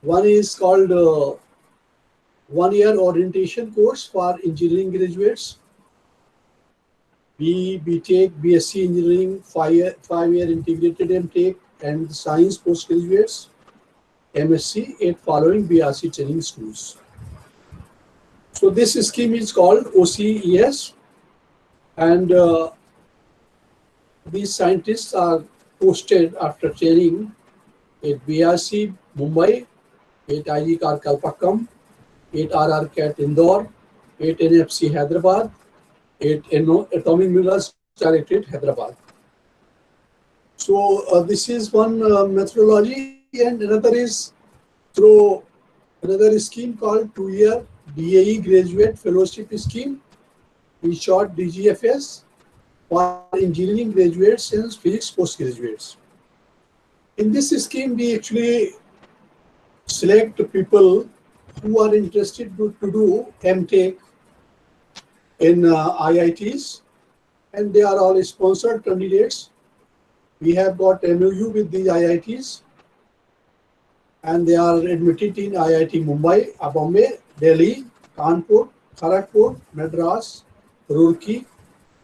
One is called 1-year orientation course for engineering graduates. We take BSc Engineering, 5-year integrated MTech, and Science postgraduates, MSc, 8 following BRC training schools. So this scheme is called OCES, and these scientists are posted after training at BRC Mumbai, at IGCAR Kalpakkam, at RRCAT Indore, at NFC Hyderabad, at Atomic Minerals Directorate Hyderabad. So this is one methodology, and another is through another scheme called 2-year DAE Graduate Fellowship Scheme, in short DGFS, for engineering graduates and physics postgraduates. In this scheme, we actually select people who are interested to do MTech in IITs, and they are all sponsored candidates. We have got MOU with the IITs, and they are admitted in IIT Mumbai, Bombay, Delhi, Kanpur, Kharagpur, Madras, Roorkee,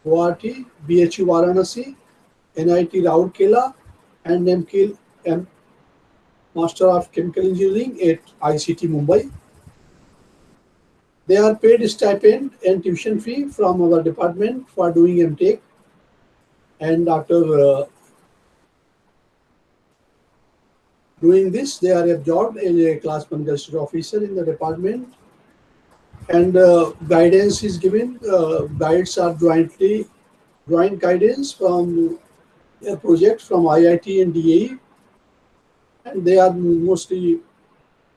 Guwahati, BHU Varanasi, NIT Rourkela, and MKIL, Master of Chemical Engineering at ICT Mumbai. They are paid stipend and tuition fee from our department for doing MTech, and after doing this, they are absorbed as a class 1 gazetted officer in the department, and guidance is given. Guides are joint guidance from a project from IIT and DAE, and they are mostly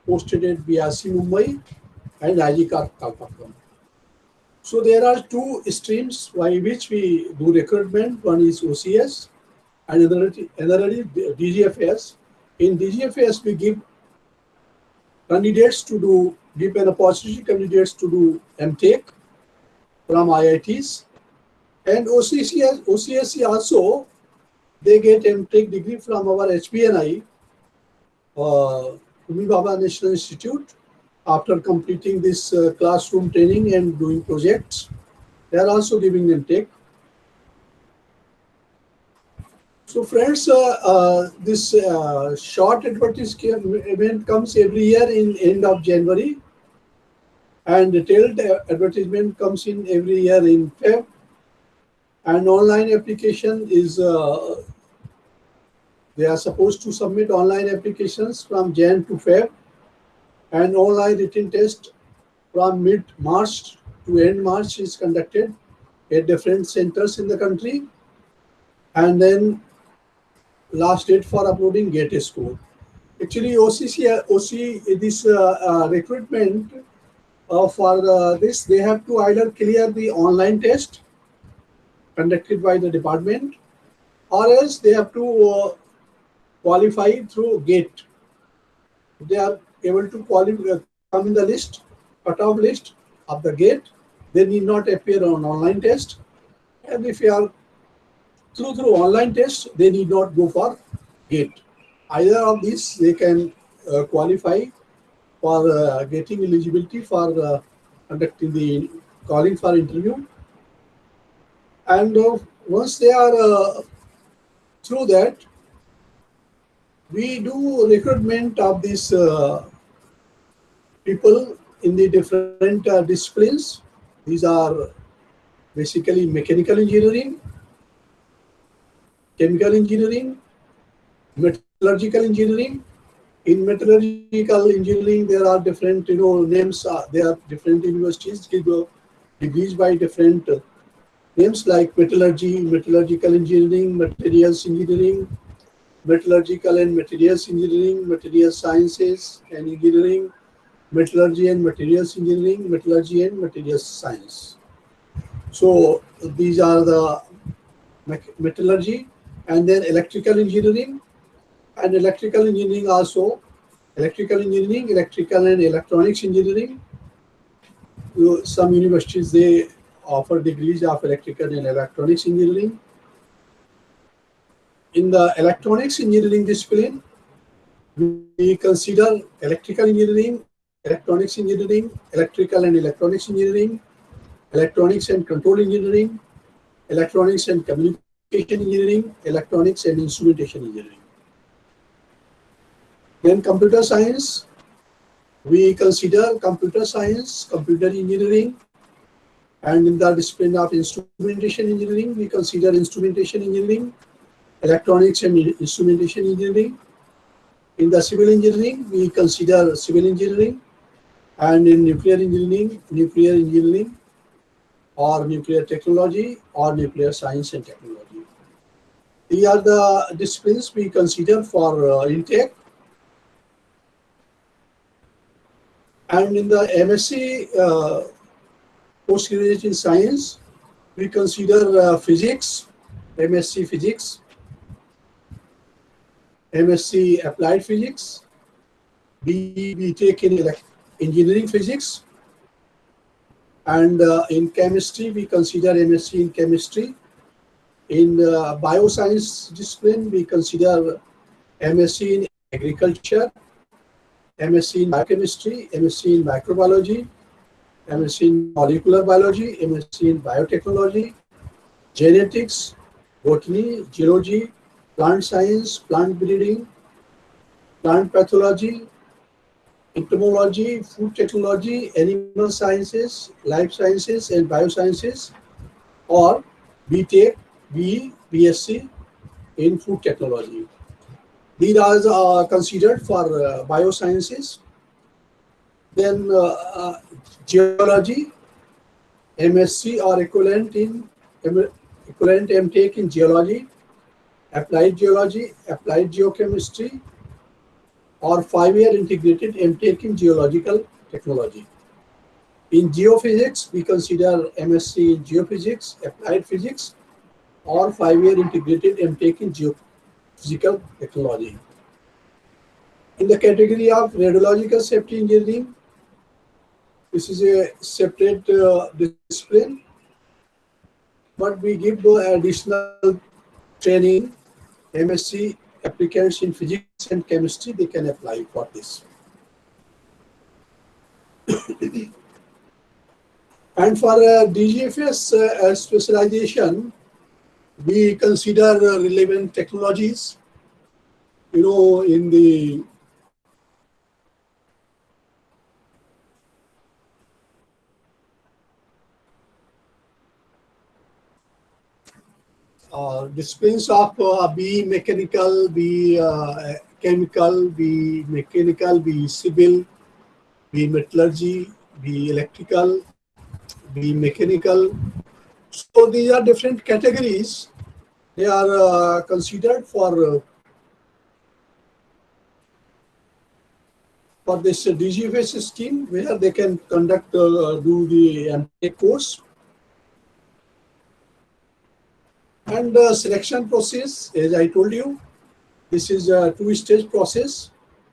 posted at BRC Mumbai and IGCAR Kalpakkam. So there are two streams by which we do recruitment. One is OCS and another is DGFS. In DGFS, we give an opportunity candidates to do MTech from IITs, and OCS also, they get MTech degree from our HBNI, Homi Bhabha National Institute. After completing this classroom training and doing projects, they are also giving MTech. So friends, this short advertisement comes every year in end of January, and detailed advertisement comes in every year in Feb. And online application is they are supposed to submit online applications from Jan to Feb, and online written test from mid-March to end March is conducted at different centers in the country. And then last date for uploading GATE score. Actually, this recruitment for this, they have to either clear the online test conducted by the department, or else they have to qualify through GATE. If they are able to qualify, come in the list, cut-off list of the GATE, they need not appear on online test. And if you are through online test, they need not go for GATE. Either of these, they can qualify for getting eligibility for conducting the calling for interview. And once they are through that, we do recruitment of these people in the different disciplines. These are basically mechanical engineering, chemical engineering, metallurgical engineering. In metallurgical engineering, there are different names. There are different universities give degrees by different names like metallurgy, metallurgical engineering, materials engineering, metallurgical and materials engineering, materials sciences and engineering, metallurgy and materials engineering, metallurgy and materials science. So these are the metallurgy, and then electrical engineering, and electrical engineering also, electrical engineering, electrical and electronics engineering. Some universities, they offer degrees of electrical and electronics engineering. In the electronics engineering discipline, we consider electrical engineering, electronics engineering, electrical and electronics engineering, electronics and control engineering, electronics and communication engineering, electronics and instrumentation engineering. Then computer science, we consider computer science, computer engineering, and in the discipline of instrumentation engineering, we consider instrumentation engineering, electronics and instrumentation engineering. In the civil engineering, we consider civil engineering, and in nuclear engineering, or nuclear technology, or nuclear science and technology. These are the disciplines we consider for intake. And in the MSc postgraduate in science, we consider physics, MSc physics, MSc applied physics, we take in engineering physics, and in chemistry we consider MSc in chemistry. In bioscience discipline, we consider MSc in agriculture, MSc in biochemistry, MSc in microbiology, MSc in molecular biology, MSc in biotechnology, genetics, botany, geology, plant science, plant breeding, plant pathology, entomology, food technology, animal sciences, life sciences, and biosciences, or BTech, BSc in food technology. These are considered for biosciences. Then geology, MSc or equivalent MTech in geology, applied geochemistry, or 5-year integrated MTech in geological technology. In geophysics, we consider MSc in geophysics, applied physics, or 5-year integrated MTech in geophysical technology. In the category of radiological safety engineering, this is a separate discipline, but we give additional training. MSc applicants in physics and chemistry, they can apply for this. And for DGFS specialization, We consider relevant technologies, in the disciplines of be mechanical, be chemical, be mechanical, be civil, be metallurgy, be electrical, be mechanical. So these are different categories. They are considered for this DGFS scheme, where they can do the MTech course. And the selection process, as I told you, this is a two-stage process.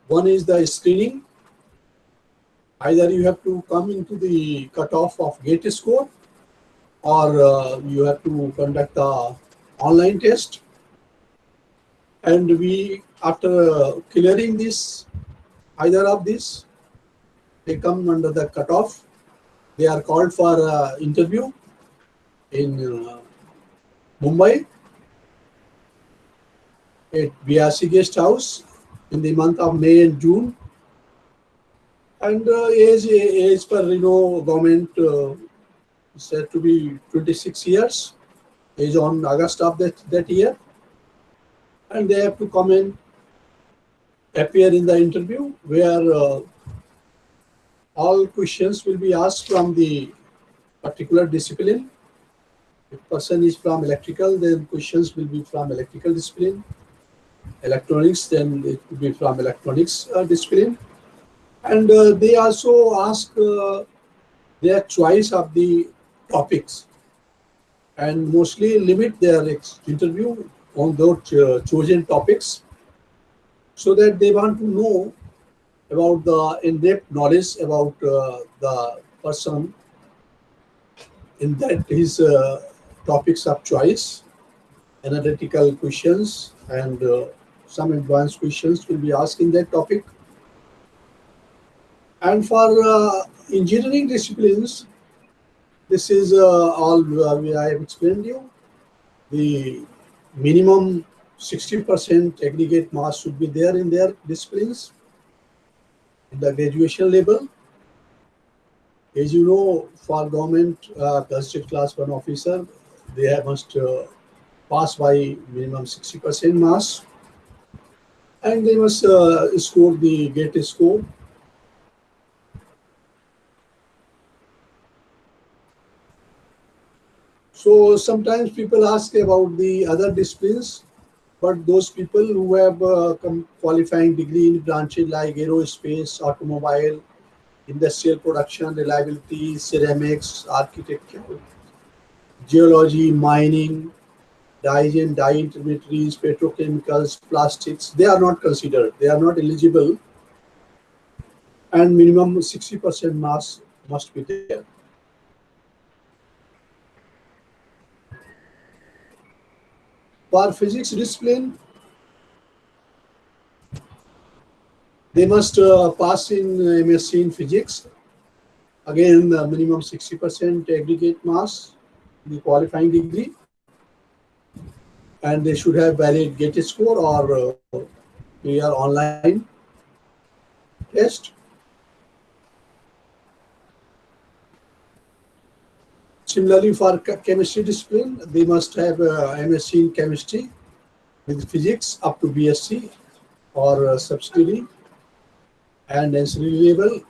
One is the screening. Either you have to come into the cutoff of GATE score, or you have to conduct the online test. And after clearing this, either of these, they come under the cutoff. They are called for interview in Mumbai at BRC Guest House in the month of May and June. And age per government said to be 26 years, age on August of that year. And they have to come and appear in the interview, where all questions will be asked from the particular discipline. If person is from electrical, then questions will be from electrical discipline. Electronics, then it will be from electronics discipline. And they also ask their choice of the topics, and mostly limit their interview on those chosen topics, so that they want to know about the in-depth knowledge about the person in that his topics of choice. Analytical questions and some advanced questions will be asked in that topic. And for engineering disciplines, this is all I have explained you. The minimum 60% aggregate marks should be there in their disciplines in the graduation level. As you know, for government constituted class 1 officer, they must pass by minimum 60% marks, and they must score the GATE score. So sometimes people ask about the other disciplines, but those people who have qualifying degree in branches like aerospace, automobile, industrial production, reliability, ceramics, architecture, geology, mining, dyes and dye intermediaries, petrochemicals, plastics, they are not considered. They are not eligible, and minimum 60% marks must be there. For physics discipline, they must pass in MSc in physics. Again, minimum 60% aggregate marks, the qualifying degree, and they should have valid GATE score or clear online test. Similarly, for chemistry discipline, they must have MSc in chemistry with physics up to BSc or subsidiary, and ancillary level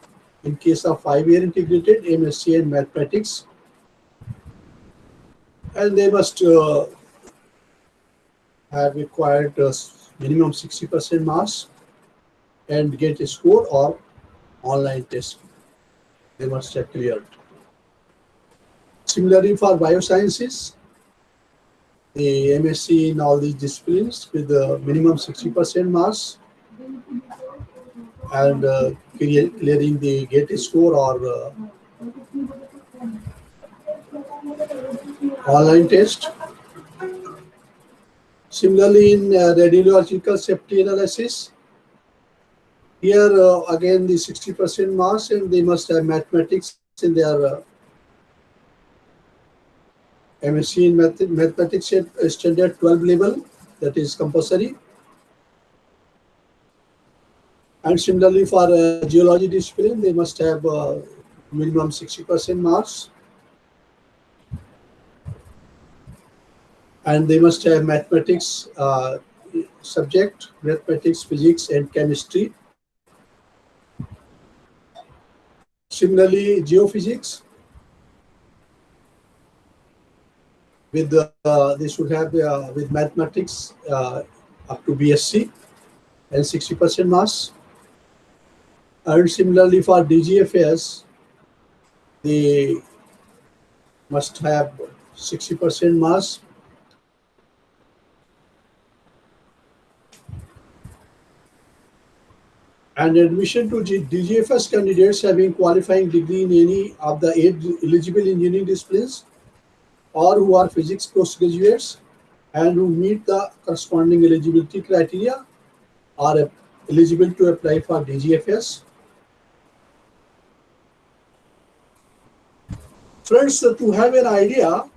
in case of 5-year integrated MSc in mathematics. And they must have required minimum 60% marks and GATE score or online test. They must have cleared. Similarly, for biosciences, the MSc in all these disciplines with minimum 60% marks and clearing the GATE score or online test. Similarly, in radiological safety analysis, here again the 60% marks, and they must have mathematics in their MSc in mathematics at standard 12 level, that is compulsory. And similarly for geology discipline, they must have minimum 60% marks. And they must have mathematics subject, mathematics, physics, and chemistry. Similarly, geophysics, with they should have with mathematics up to BSc and 60% marks. And similarly for DGFS, they must have 60% marks. And admission to DGFS candidates having qualifying degree in any of the 8 eligible engineering disciplines, or who are physics postgraduates and who meet the corresponding eligibility criteria, are eligible to apply for DGFS. Friends, to have an idea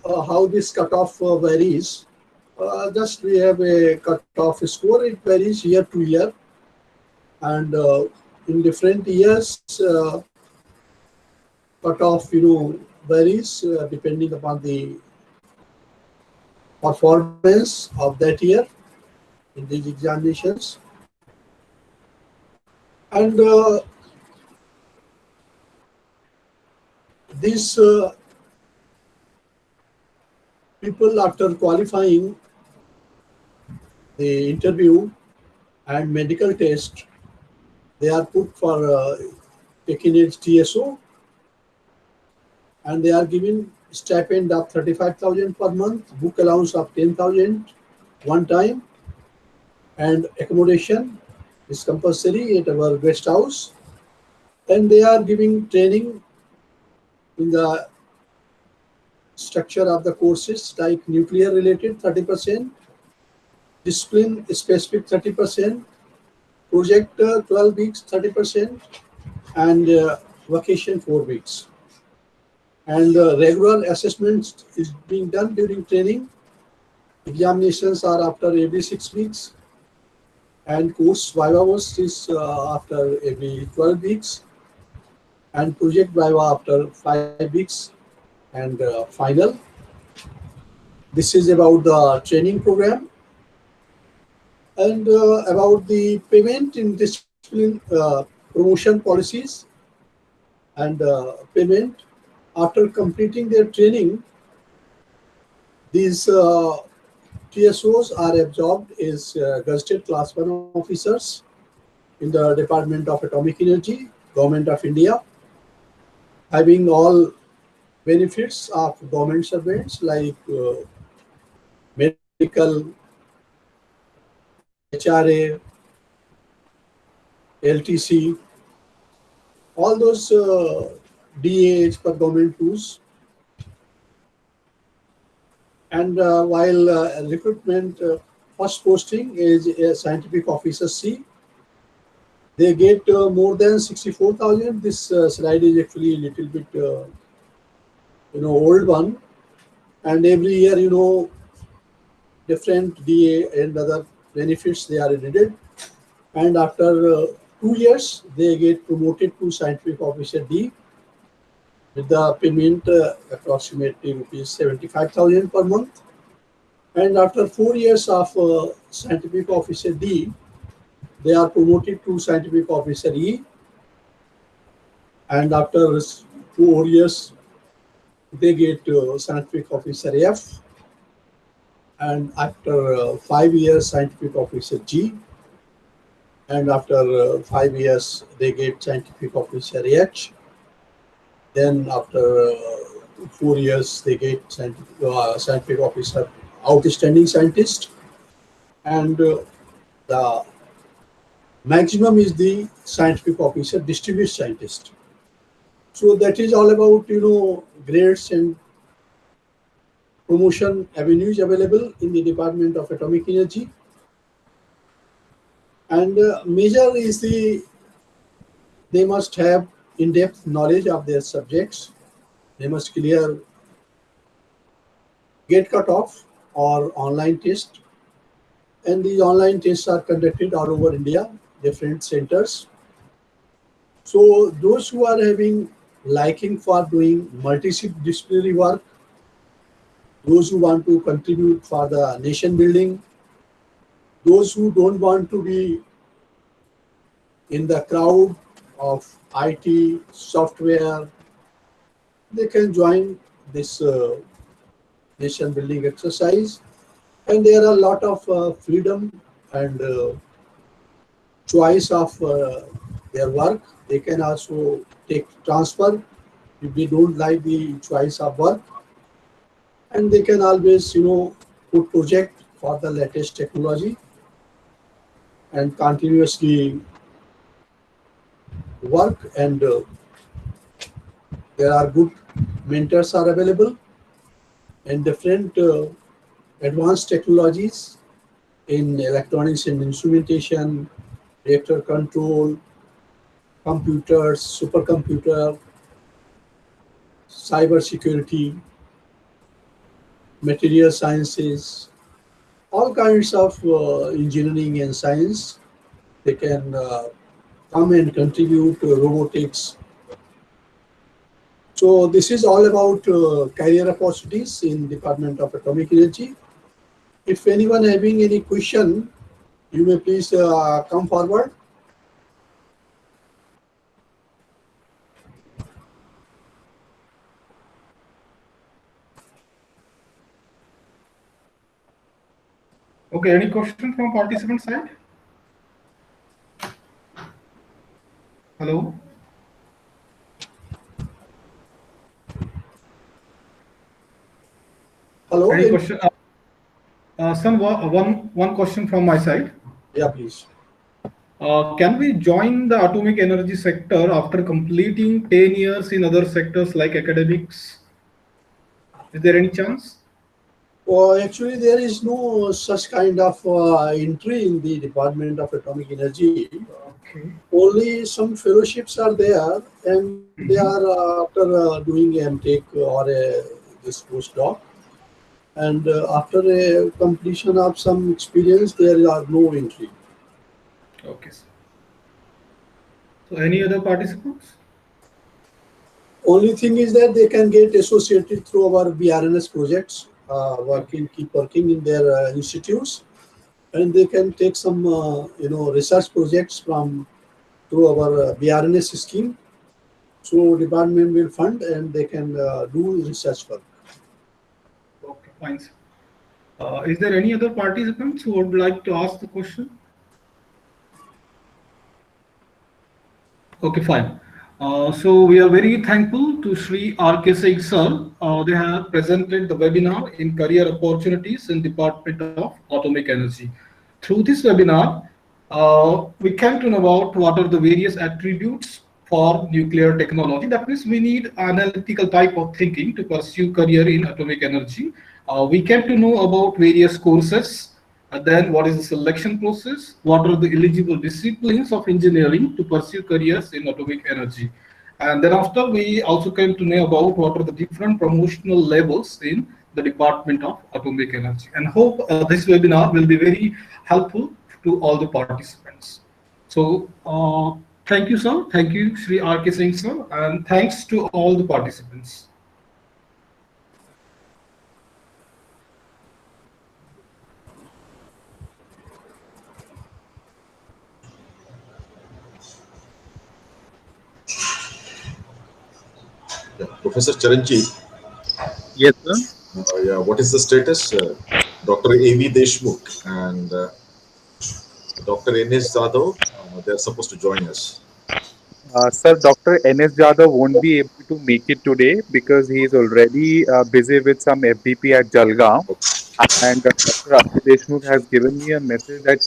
how this cutoff varies, just we have a cutoff score. It varies year to year, and in different years, cutoff varies depending upon the performance of that year in these examinations. And these people, after qualifying the interview and medical test, they are put for patronage TSO, and they are given stipend of 35,000 per month, book allowance of 10,000 one time, and accommodation is compulsory at our guest house. And they are giving training in the structure of the courses, like nuclear related 30%, discipline specific 30%, project 12 weeks 30%, and vacation 4 weeks. And regular assessments is being done during training. Examinations are after every 6 weeks, and course viva is after every 12 weeks, and project viva after 5 weeks, and final. This is about the training program. And about the payment in discipline promotion policies and payment. After completing their training, these TSOs are absorbed as gazetted class 1 officers in the Department of Atomic Energy, Government of India, having all benefits of government servants like medical, HRA, LTC, all those DAs per government tools. And while recruitment first posting is a scientific officer C, they get more than 64,000. This slide is actually a little bit old one, and every year different DA and other benefits they are needed. And after 2 years, they get promoted to scientific officer D with the payment approximately rupees 75,000 per month. And after 4 years of scientific officer D, they are promoted to scientific officer E. And after 4 years, they get scientific officer F. And after 5 years, scientific officer G. And after 5 years, they get scientific officer H. Then after 4 years, they get scientific officer, outstanding scientist. And the maximum is the scientific officer, distinguished scientist. So that is all about grades and promotion avenues available in the Department of Atomic Energy. And major is they must have in-depth knowledge of their subjects. They must clear gate cutoff or online test. And these online tests are conducted all over India, different centers. So those who are having liking for doing multidisciplinary work, those who want to contribute for the nation building, those who don't want to be in the crowd of IT, software, they can join this nation building exercise. And there are a lot of freedom and choice of their work. They can also take transfer if they don't like the choice of work. And they can always, put project for the latest technology and continuously work. And there are good mentors are available and different advanced technologies in electronics and instrumentation, reactor control, computers, supercomputer, cyber security, material sciences, all kinds of engineering and science. They can come and contribute to robotics. So this is all about career opportunities in Department of Atomic Energy. If anyone having any question, you may please come forward. Okay, any question from participant side? Hello? Hello. Any question? One question from my side. Yeah, please. Can we join the atomic energy sector after completing 10 years in other sectors like academics? Is there any chance? Well, actually, there is no such kind of entry in the Department of Atomic Energy. Okay. Only some fellowships are there, and they are after doing MTech or this postdoc. And after a completion of some experience, there are no entry. Okay, sir. So any other participants? Only thing is that they can get associated through our BRNS projects, keep working in their institutes, and they can take some research projects from through our BRNS scheme. So department will fund and they can do research work. Okay, fine, sir. Is there any other participants who would like to ask the question? Okay, fine. So we are very thankful to Sri R.K. Singh sir. They have presented the webinar in career opportunities in Department of Atomic Energy. Through this webinar, we came to know about what are the various attributes for nuclear technology. That means we need analytical type of thinking to pursue career in atomic energy. We came to know about various courses. Then what is the selection process? What are the eligible disciplines of engineering to pursue careers in atomic energy? And then after, we also came to know about what are the different promotional levels in the Department of Atomic Energy. And hope this webinar will be very helpful to all the participants. So thank you, sir. Thank you, Sri R.K. Singh, sir. And thanks to all the participants. Yeah. Professor Charanjit. Yes, sir. Yeah, what is the status? Dr. A.V. Deshmukh and Dr. N.S. Jadhav, they're supposed to join us. Sir, Dr. N.S. Jadhav won't be able to make it today because he is already busy with some FDP at Jalgaon. And Dr. Akshay Deshmukh has given me a message that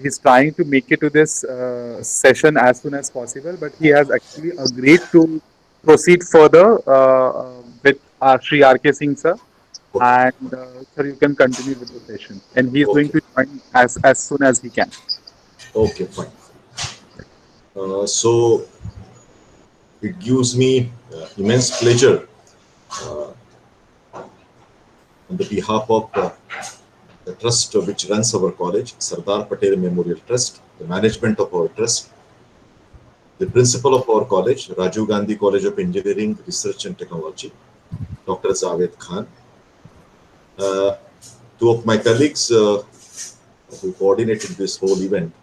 he's trying to make it to this session as soon as possible, but he has actually agreed to proceed further with Sri R.K. Singh, sir. Okay. And sir, you can continue with the session. And he's going to join as soon as he can. Okay, fine. So it gives me immense pleasure on the behalf of the trust which runs our college, Sardar Patel Memorial Trust, the management of our trust, the principal of our college, Rajiv Gandhi College of Engineering, Research and Technology, Dr. Javed Khan, two of my colleagues who coordinated this whole event,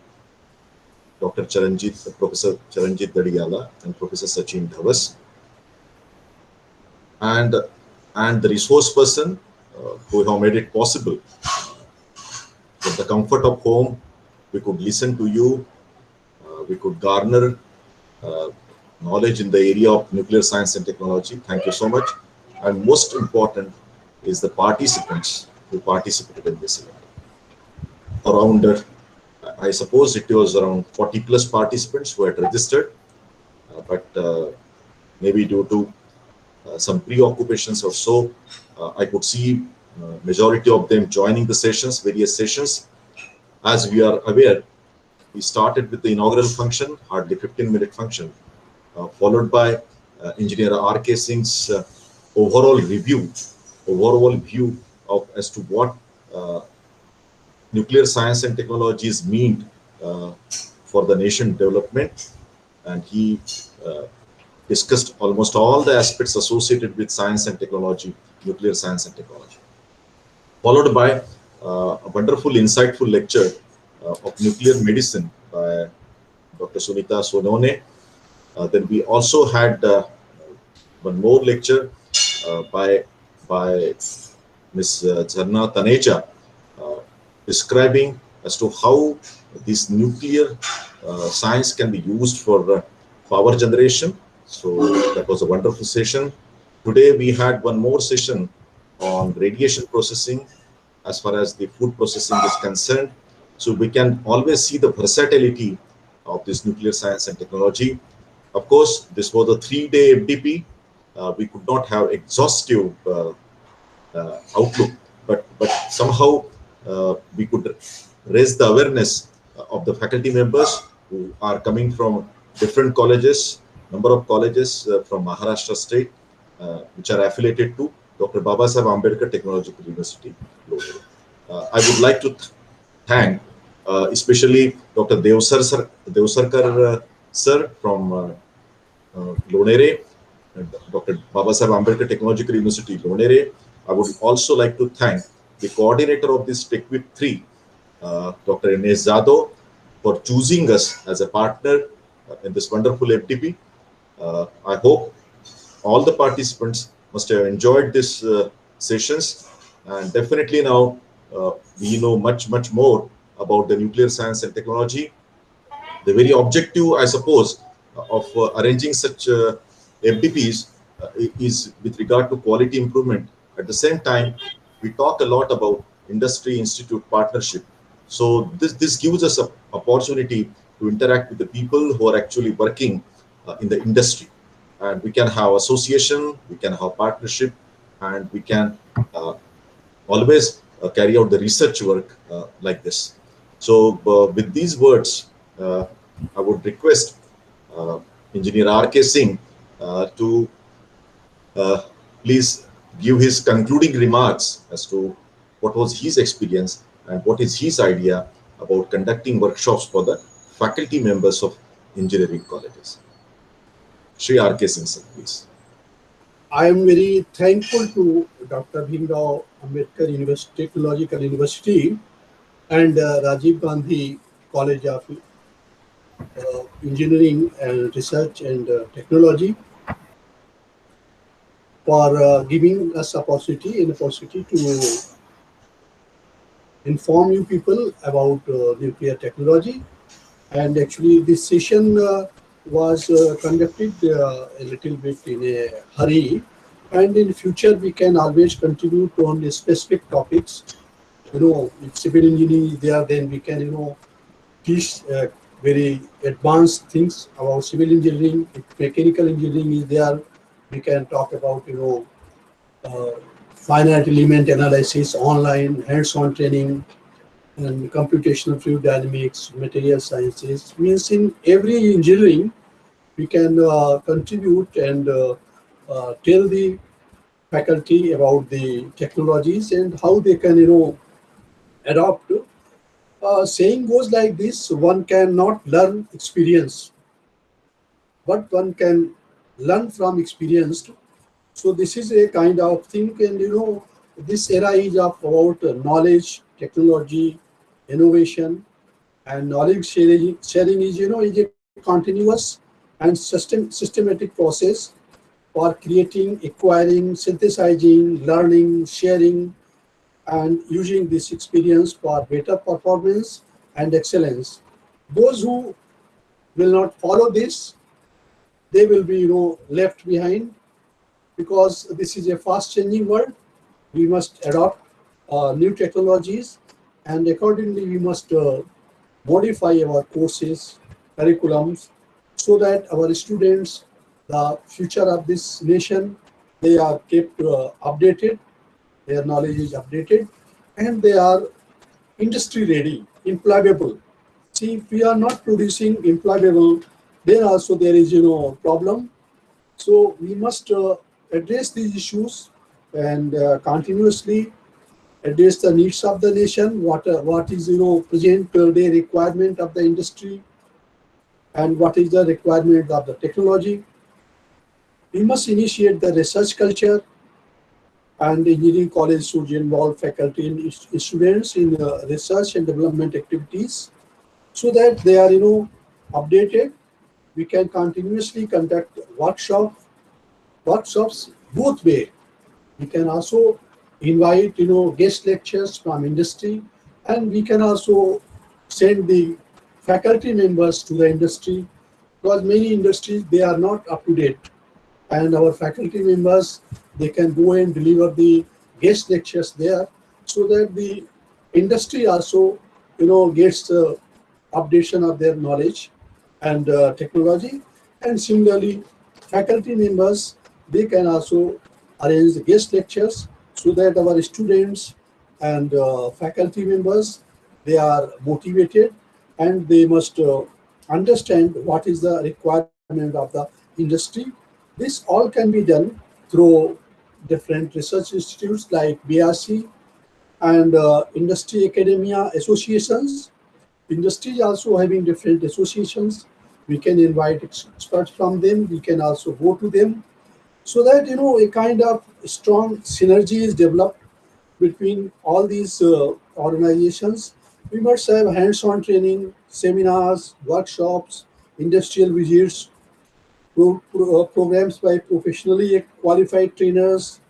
Professor Charanjit Dadiyala and Professor Sachin Dhavas, and the resource person who have made it possible. With the comfort of home, we could listen to you, we could garner knowledge in the area of nuclear science and technology. Thank you so much. And most important is the participants who participated in this event. Around, I suppose it was around 40 plus participants who had registered, but maybe due to some preoccupations or so, I could see majority of them joining the sessions, various sessions. As we are aware, we started with the inaugural function, hardly 15-minute function, followed by Engineer R.K. Singh's overall view of as to what nuclear science and technologies mean for the nation development, and he discussed almost all the aspects associated with science and technology, nuclear science and technology, followed by a wonderful, insightful lecture of nuclear medicine by Dr. Sunita Sonone. Then we also had one more lecture by Ms. Jharna Taneja, describing as to how this nuclear science can be used for power generation. So that was a wonderful session. Today we had one more session on radiation processing as far as the food processing is concerned. So we can always see the versatility of this nuclear science and technology. Of course, this was a 3-day FDP. We could not have exhaustive outlook, but somehow we could raise the awareness of the faculty members who are coming from different colleges, number of colleges from Maharashtra state, which are affiliated to Dr. Babasaheb Ambedkar Technological University. I would like to thank especially Dr. Devsarkar sir from Lonere, Dr. Babasaheb Ambedkar Technological University, Lonere. I would also like to thank the coordinator of this TechWeek 3, Dr. Ines Zado, for choosing us as a partner in this wonderful FDP. I hope all the participants must have enjoyed these sessions, and definitely now we know much more about the nuclear science and technology. The very objective, I suppose, of arranging such FDPs is with regard to quality improvement. At the same time, we talk a lot about industry-institute partnership. So this gives us an opportunity to interact with the people who are actually working in the industry. And we can have association, we can have partnership, and we can always carry out the research work like this. So with these words, I would request Engineer R.K. Singh to please give his concluding remarks as to what was his experience and what is his idea about conducting workshops for the faculty members of engineering colleges. Shri R.K. Singh, sir, please. I am very thankful to Dr. Bhimrao Ambedkar University, Technological University and Rajiv Gandhi College of Engineering and Research and Technology for giving us opportunity to inform you people about nuclear technology. And actually this session was conducted a little bit in a hurry, and in future we can always continue to on the specific topics. If civil engineering is there, then we can teach very advanced things about civil engineering. If mechanical engineering is there, we can talk about finite element analysis, online hands-on training, and computational fluid dynamics, material sciences. Means in every engineering we can contribute and tell the faculty about the technologies and how they can, adopt. Saying goes like this: one cannot learn experience, but one can learn from experience. So this is a kind of thing, and this era is of about knowledge, technology, innovation, and knowledge sharing. Sharing is is a continuous and systematic process for creating, acquiring, synthesizing, learning, sharing, and using this experience for better performance and excellence. Those who will not follow this, they will be left behind, because this is a fast changing world. We must adopt new technologies, and accordingly we must modify our courses, curriculums, so that our students, the future of this nation, they are kept updated, their knowledge is updated, and they are industry ready, employable. See, if we are not producing employable, then also there is problem. So we must address these issues and continuously address the needs of the nation. What is present day requirement of the industry, and what is the requirement of the technology. We must initiate the research culture, and engineering college should involve faculty and students in research and development activities, so that they are updated. We can continuously conduct workshops both way. We can also invite guest lectures from industry, and we can also send the faculty members to the industry, because many industries, they are not up to date, and our faculty members, they can go and deliver the guest lectures there, so that the industry also gets updation of their knowledge and technology. And similarly, faculty members, they can also arrange the guest lectures, so that our students and faculty members, they are motivated, and they must understand what is the requirement of the industry. This all can be done through different research institutes like BRC and industry academia associations. Industry is also having different associations. We can invite experts from them. We can also go to them, so that a kind of strong synergy is developed between all these organizations. We must have hands-on training, seminars, workshops, industrial visits, programs by professionally qualified trainers,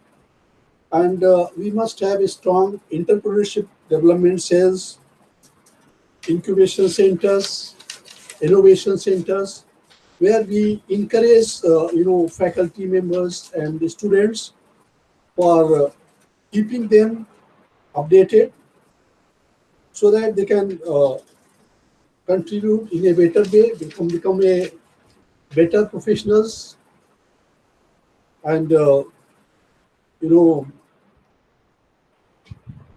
and we must have a strong entrepreneurship development cells, incubation centers, innovation centers, where we encourage faculty members and the students for keeping them updated, so that they can contribute in a better way, become a better professionals, and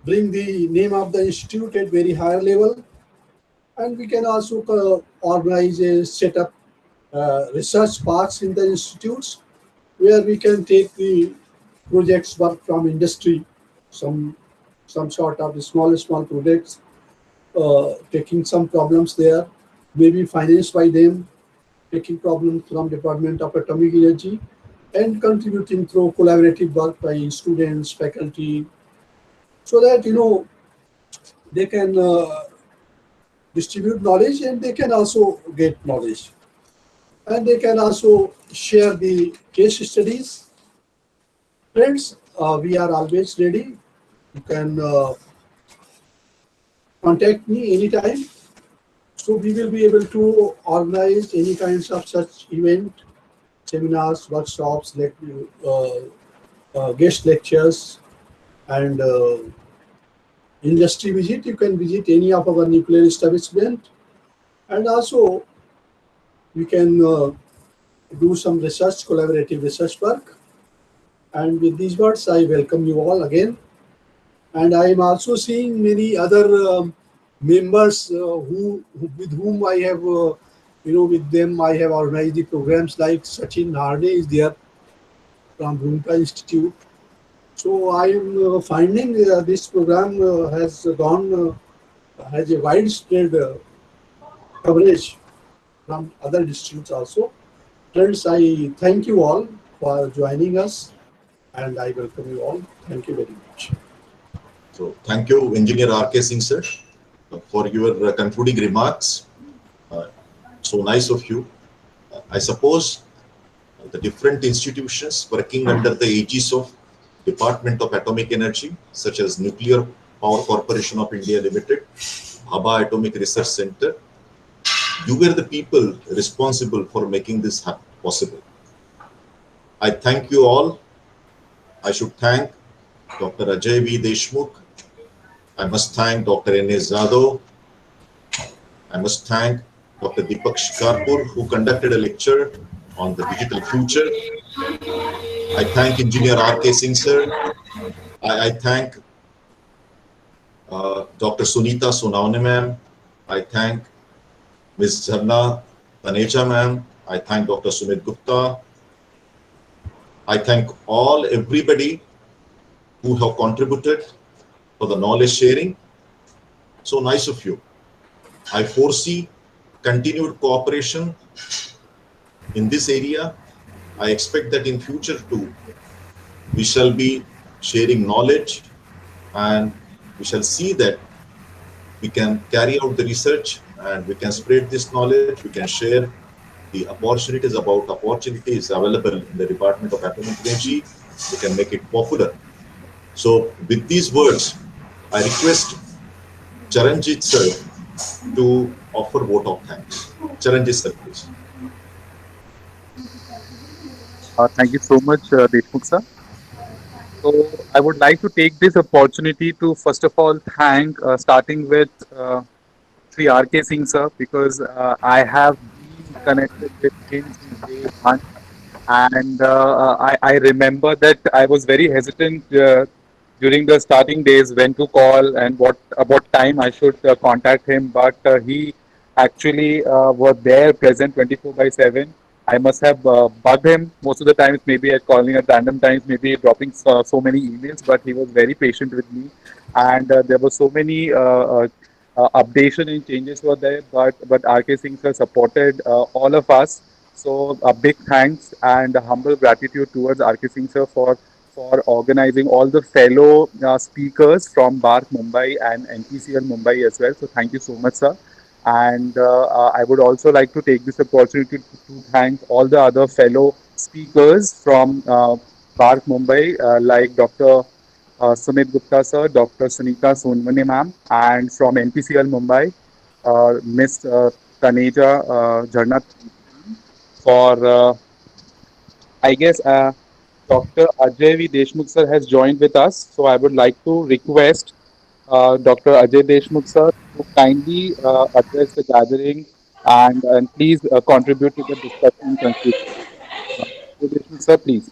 bring the name of the institute at very higher level. And we can also organize a set up research parks in the institutes, where we can take the projects work from industry, some sort of small projects, taking some problems there, maybe financed by them, taking problems from Department of Atomic Energy, and contributing through collaborative work by students, faculty, so that they can distribute knowledge, and they can also get knowledge, and they can also share the case studies. Friends, we are always ready. You can contact me anytime. So we will be able to organize any kinds of such event, seminars, workshops, guest lectures, and industry visit. You can visit any of our nuclear establishment, and also we can do some research, collaborative research work. And with these words, I welcome you all again. And I am also seeing many other members with whom I have, with them I have organized the programs, like Sachin Narde is there from Brunka Institute, So I am finding this program has a widespread coverage from other districts also. Friends, I thank you all for joining us and I welcome you all. Thank you very much. So thank you, Engineer R.K. Singh, sir, for your concluding remarks. So nice of you. I suppose the different institutions working under the aegis of Department of Atomic Energy, such as Nuclear Power Corporation of India Limited, Bhabha Atomic Research Center, you were the people responsible for making this possible. I thank you all. I should thank Dr. Ajay V. Deshmukh. I must thank Dr. N. A. Zado. I must thank Dr. Deepak Shikarpur, who conducted a lecture on the digital future. I thank Engineer R.K. Singh, sir. I thank Dr. Sunita Sonawane, ma'am. I thank Ms. Jharna Taneja, ma'am. I thank Dr. Sumit Gupta. I thank everybody who have contributed for the knowledge sharing. So nice of you. I foresee continued cooperation in this area. I expect that in future too, we shall be sharing knowledge and we shall see that we can carry out the research and we can spread this knowledge. We can share the opportunities available in the Department of Atomic Energy. We can make it popular. So with these words, I request Charanjit sir to offer vote of thanks. Charanjit sir, please. Thank you so much, Deshmukh sir. So I would like to take this opportunity to first of all thank, starting with Sri R.K. Singh sir, because I have been connected with him since day one. And I remember that I was very hesitant during the starting days when to call and what about time I should contact him. But he actually was there present 24 by 7. I must have bugged him most of the times, maybe at calling at random times, maybe dropping so many emails, but he was very patient with me. And there were so many updation and changes were there, but RK Singh sir supported all of us. So a big thanks and a humble gratitude towards RK Singh sir for organizing all the fellow speakers from BARC Mumbai and NPCL Mumbai as well. So thank you so much, sir. And I would also like to take this opportunity to thank all the other fellow speakers from BARC Mumbai, like Dr. Sumit Gupta sir, Dr. Sunita Sonmani ma'am, and from NPCL Mumbai, Miss Taneja Jharna for, I guess, Dr. Ajay V. Deshmukh sir has joined with us. So I would like to request Dr. Ajay Deshmukh sir to kindly address the gathering and please contribute to the discussion and conclusion. Ajay Deshmukh sir, please.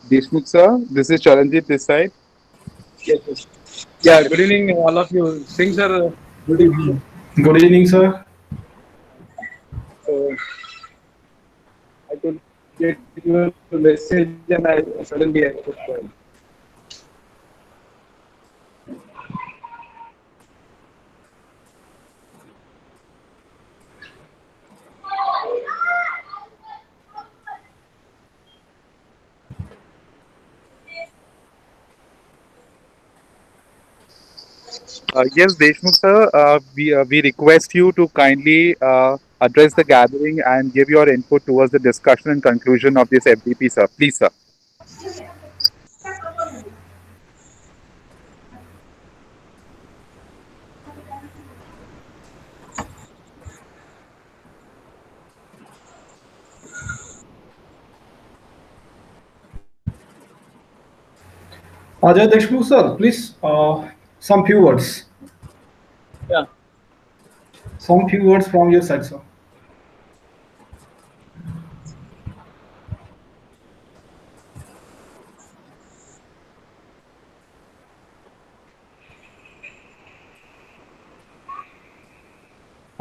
Deshmukh sir, this is Charanjit this side. Yes, yes. Yeah, good evening, all of you. Singh sir, Good evening. Good evening, sir. so I could get your message and I suddenly I could call. Yes, Deshmukh sir, we request you to kindly address the gathering and give your input towards the discussion and conclusion of this FDP, sir. Please, sir. Ajay Deshmukh, sir, please, some few words. Yeah. Some few words from your side, sir.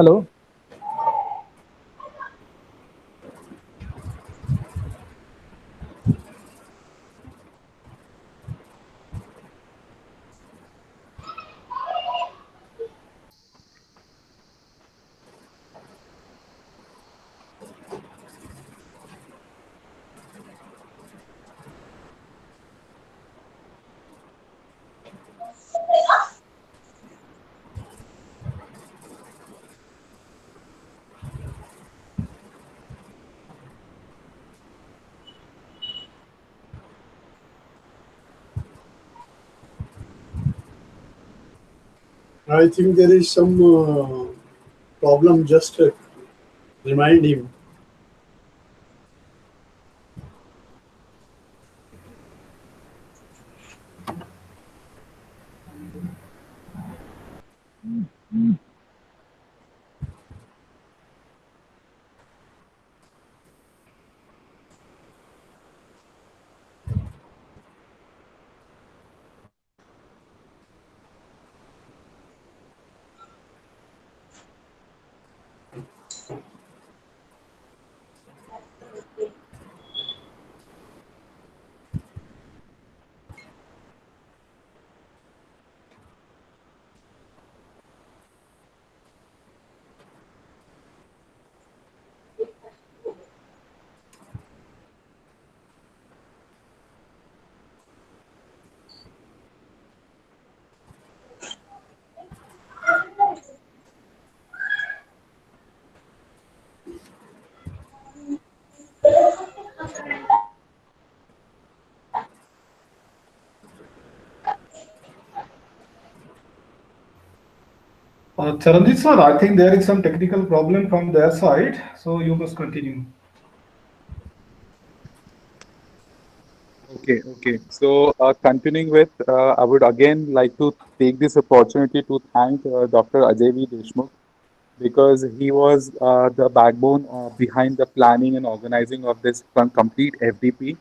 Hello. I think there is some problem. Just remind him. Charanjit sir, I think there is some technical problem from their side, so you must continue. Okay, okay. So, continuing with, I would again like to take this opportunity to thank Dr. Ajay V. Deshmukh because he was the backbone behind the planning and organizing of this complete FDP.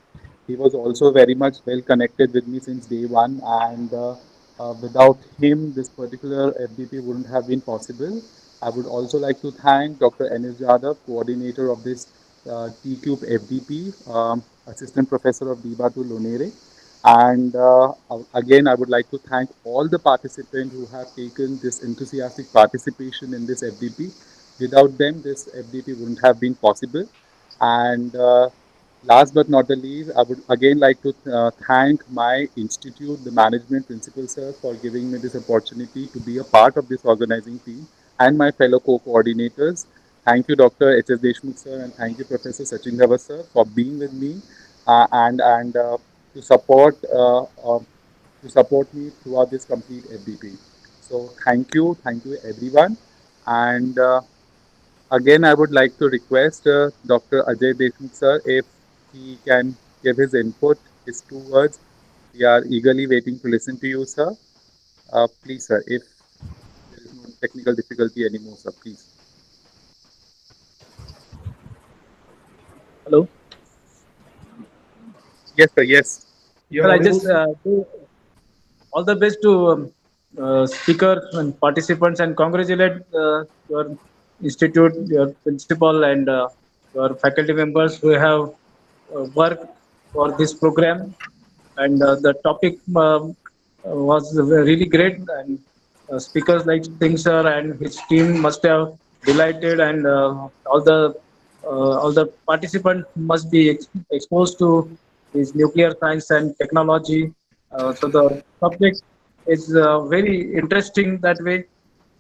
He was also very much well connected with me since day one, and without him, this particular FDP wouldn't have been possible. I would also like to thank Dr. N.S. Jadhav, coordinator of this T-Cube FDP, assistant professor of DBA to Lonere. And again, I would like to thank all the participants who have taken this enthusiastic participation in this FDP. Without them, this FDP wouldn't have been possible. And last but not the least, I would again like to thank my institute, the management principal sir, for giving me this opportunity to be a part of this organizing team and my fellow co-coordinators. Thank you, Dr. H.S. Deshmukh sir, and thank you, Professor Sachin Dhawan sir, for being with me and to support to support me throughout this complete FDP. So thank you everyone. And again, I would like to request Dr. Ajay Deshmukh sir if he can give his input, his two words. We are eagerly waiting to listen to you, sir. Please, sir, if there is no technical difficulty anymore, sir, please. Hello. Yes, sir, yes. You Sir, are I audible, just sir. do all the best to speakers and participants and congratulate your institute, your principal, and your faculty members who have worked for this program. And the topic was really great. And speakers like Singh sir and his team must have delighted, and all the participants must be exposed to this nuclear science and technology. So the subject is very interesting that way,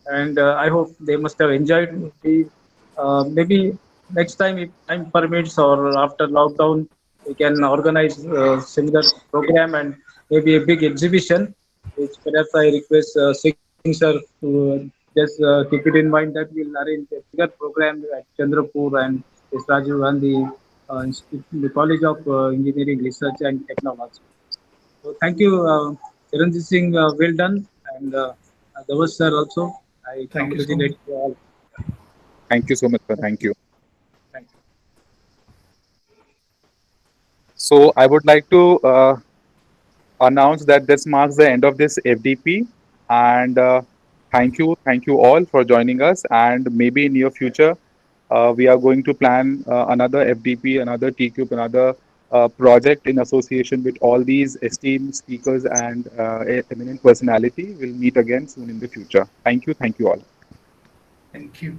and I hope they must have enjoyed. Maybe next time, if time permits, or after lockdown, we can organize a similar program and maybe a big exhibition. Which perhaps I request Singh sir to just keep it in mind that we'll arrange a bigger program at Chandrapur and this Rajiv Gandhi the College of Engineering Research and Technology. So thank you, Chiranjit Singh. Well done, and Dawes sir also. I Thank you so much. congratulate you all. Thank you so much, sir. Thank you. Thank you. So I would like to announce that this marks the end of this FDP, and Thank you all for joining us. And maybe in near future, we are going to plan another FDP, another TCube, another project in association with all these esteemed speakers and eminent personality. We'll meet again soon in the future. Thank you all. Thank you.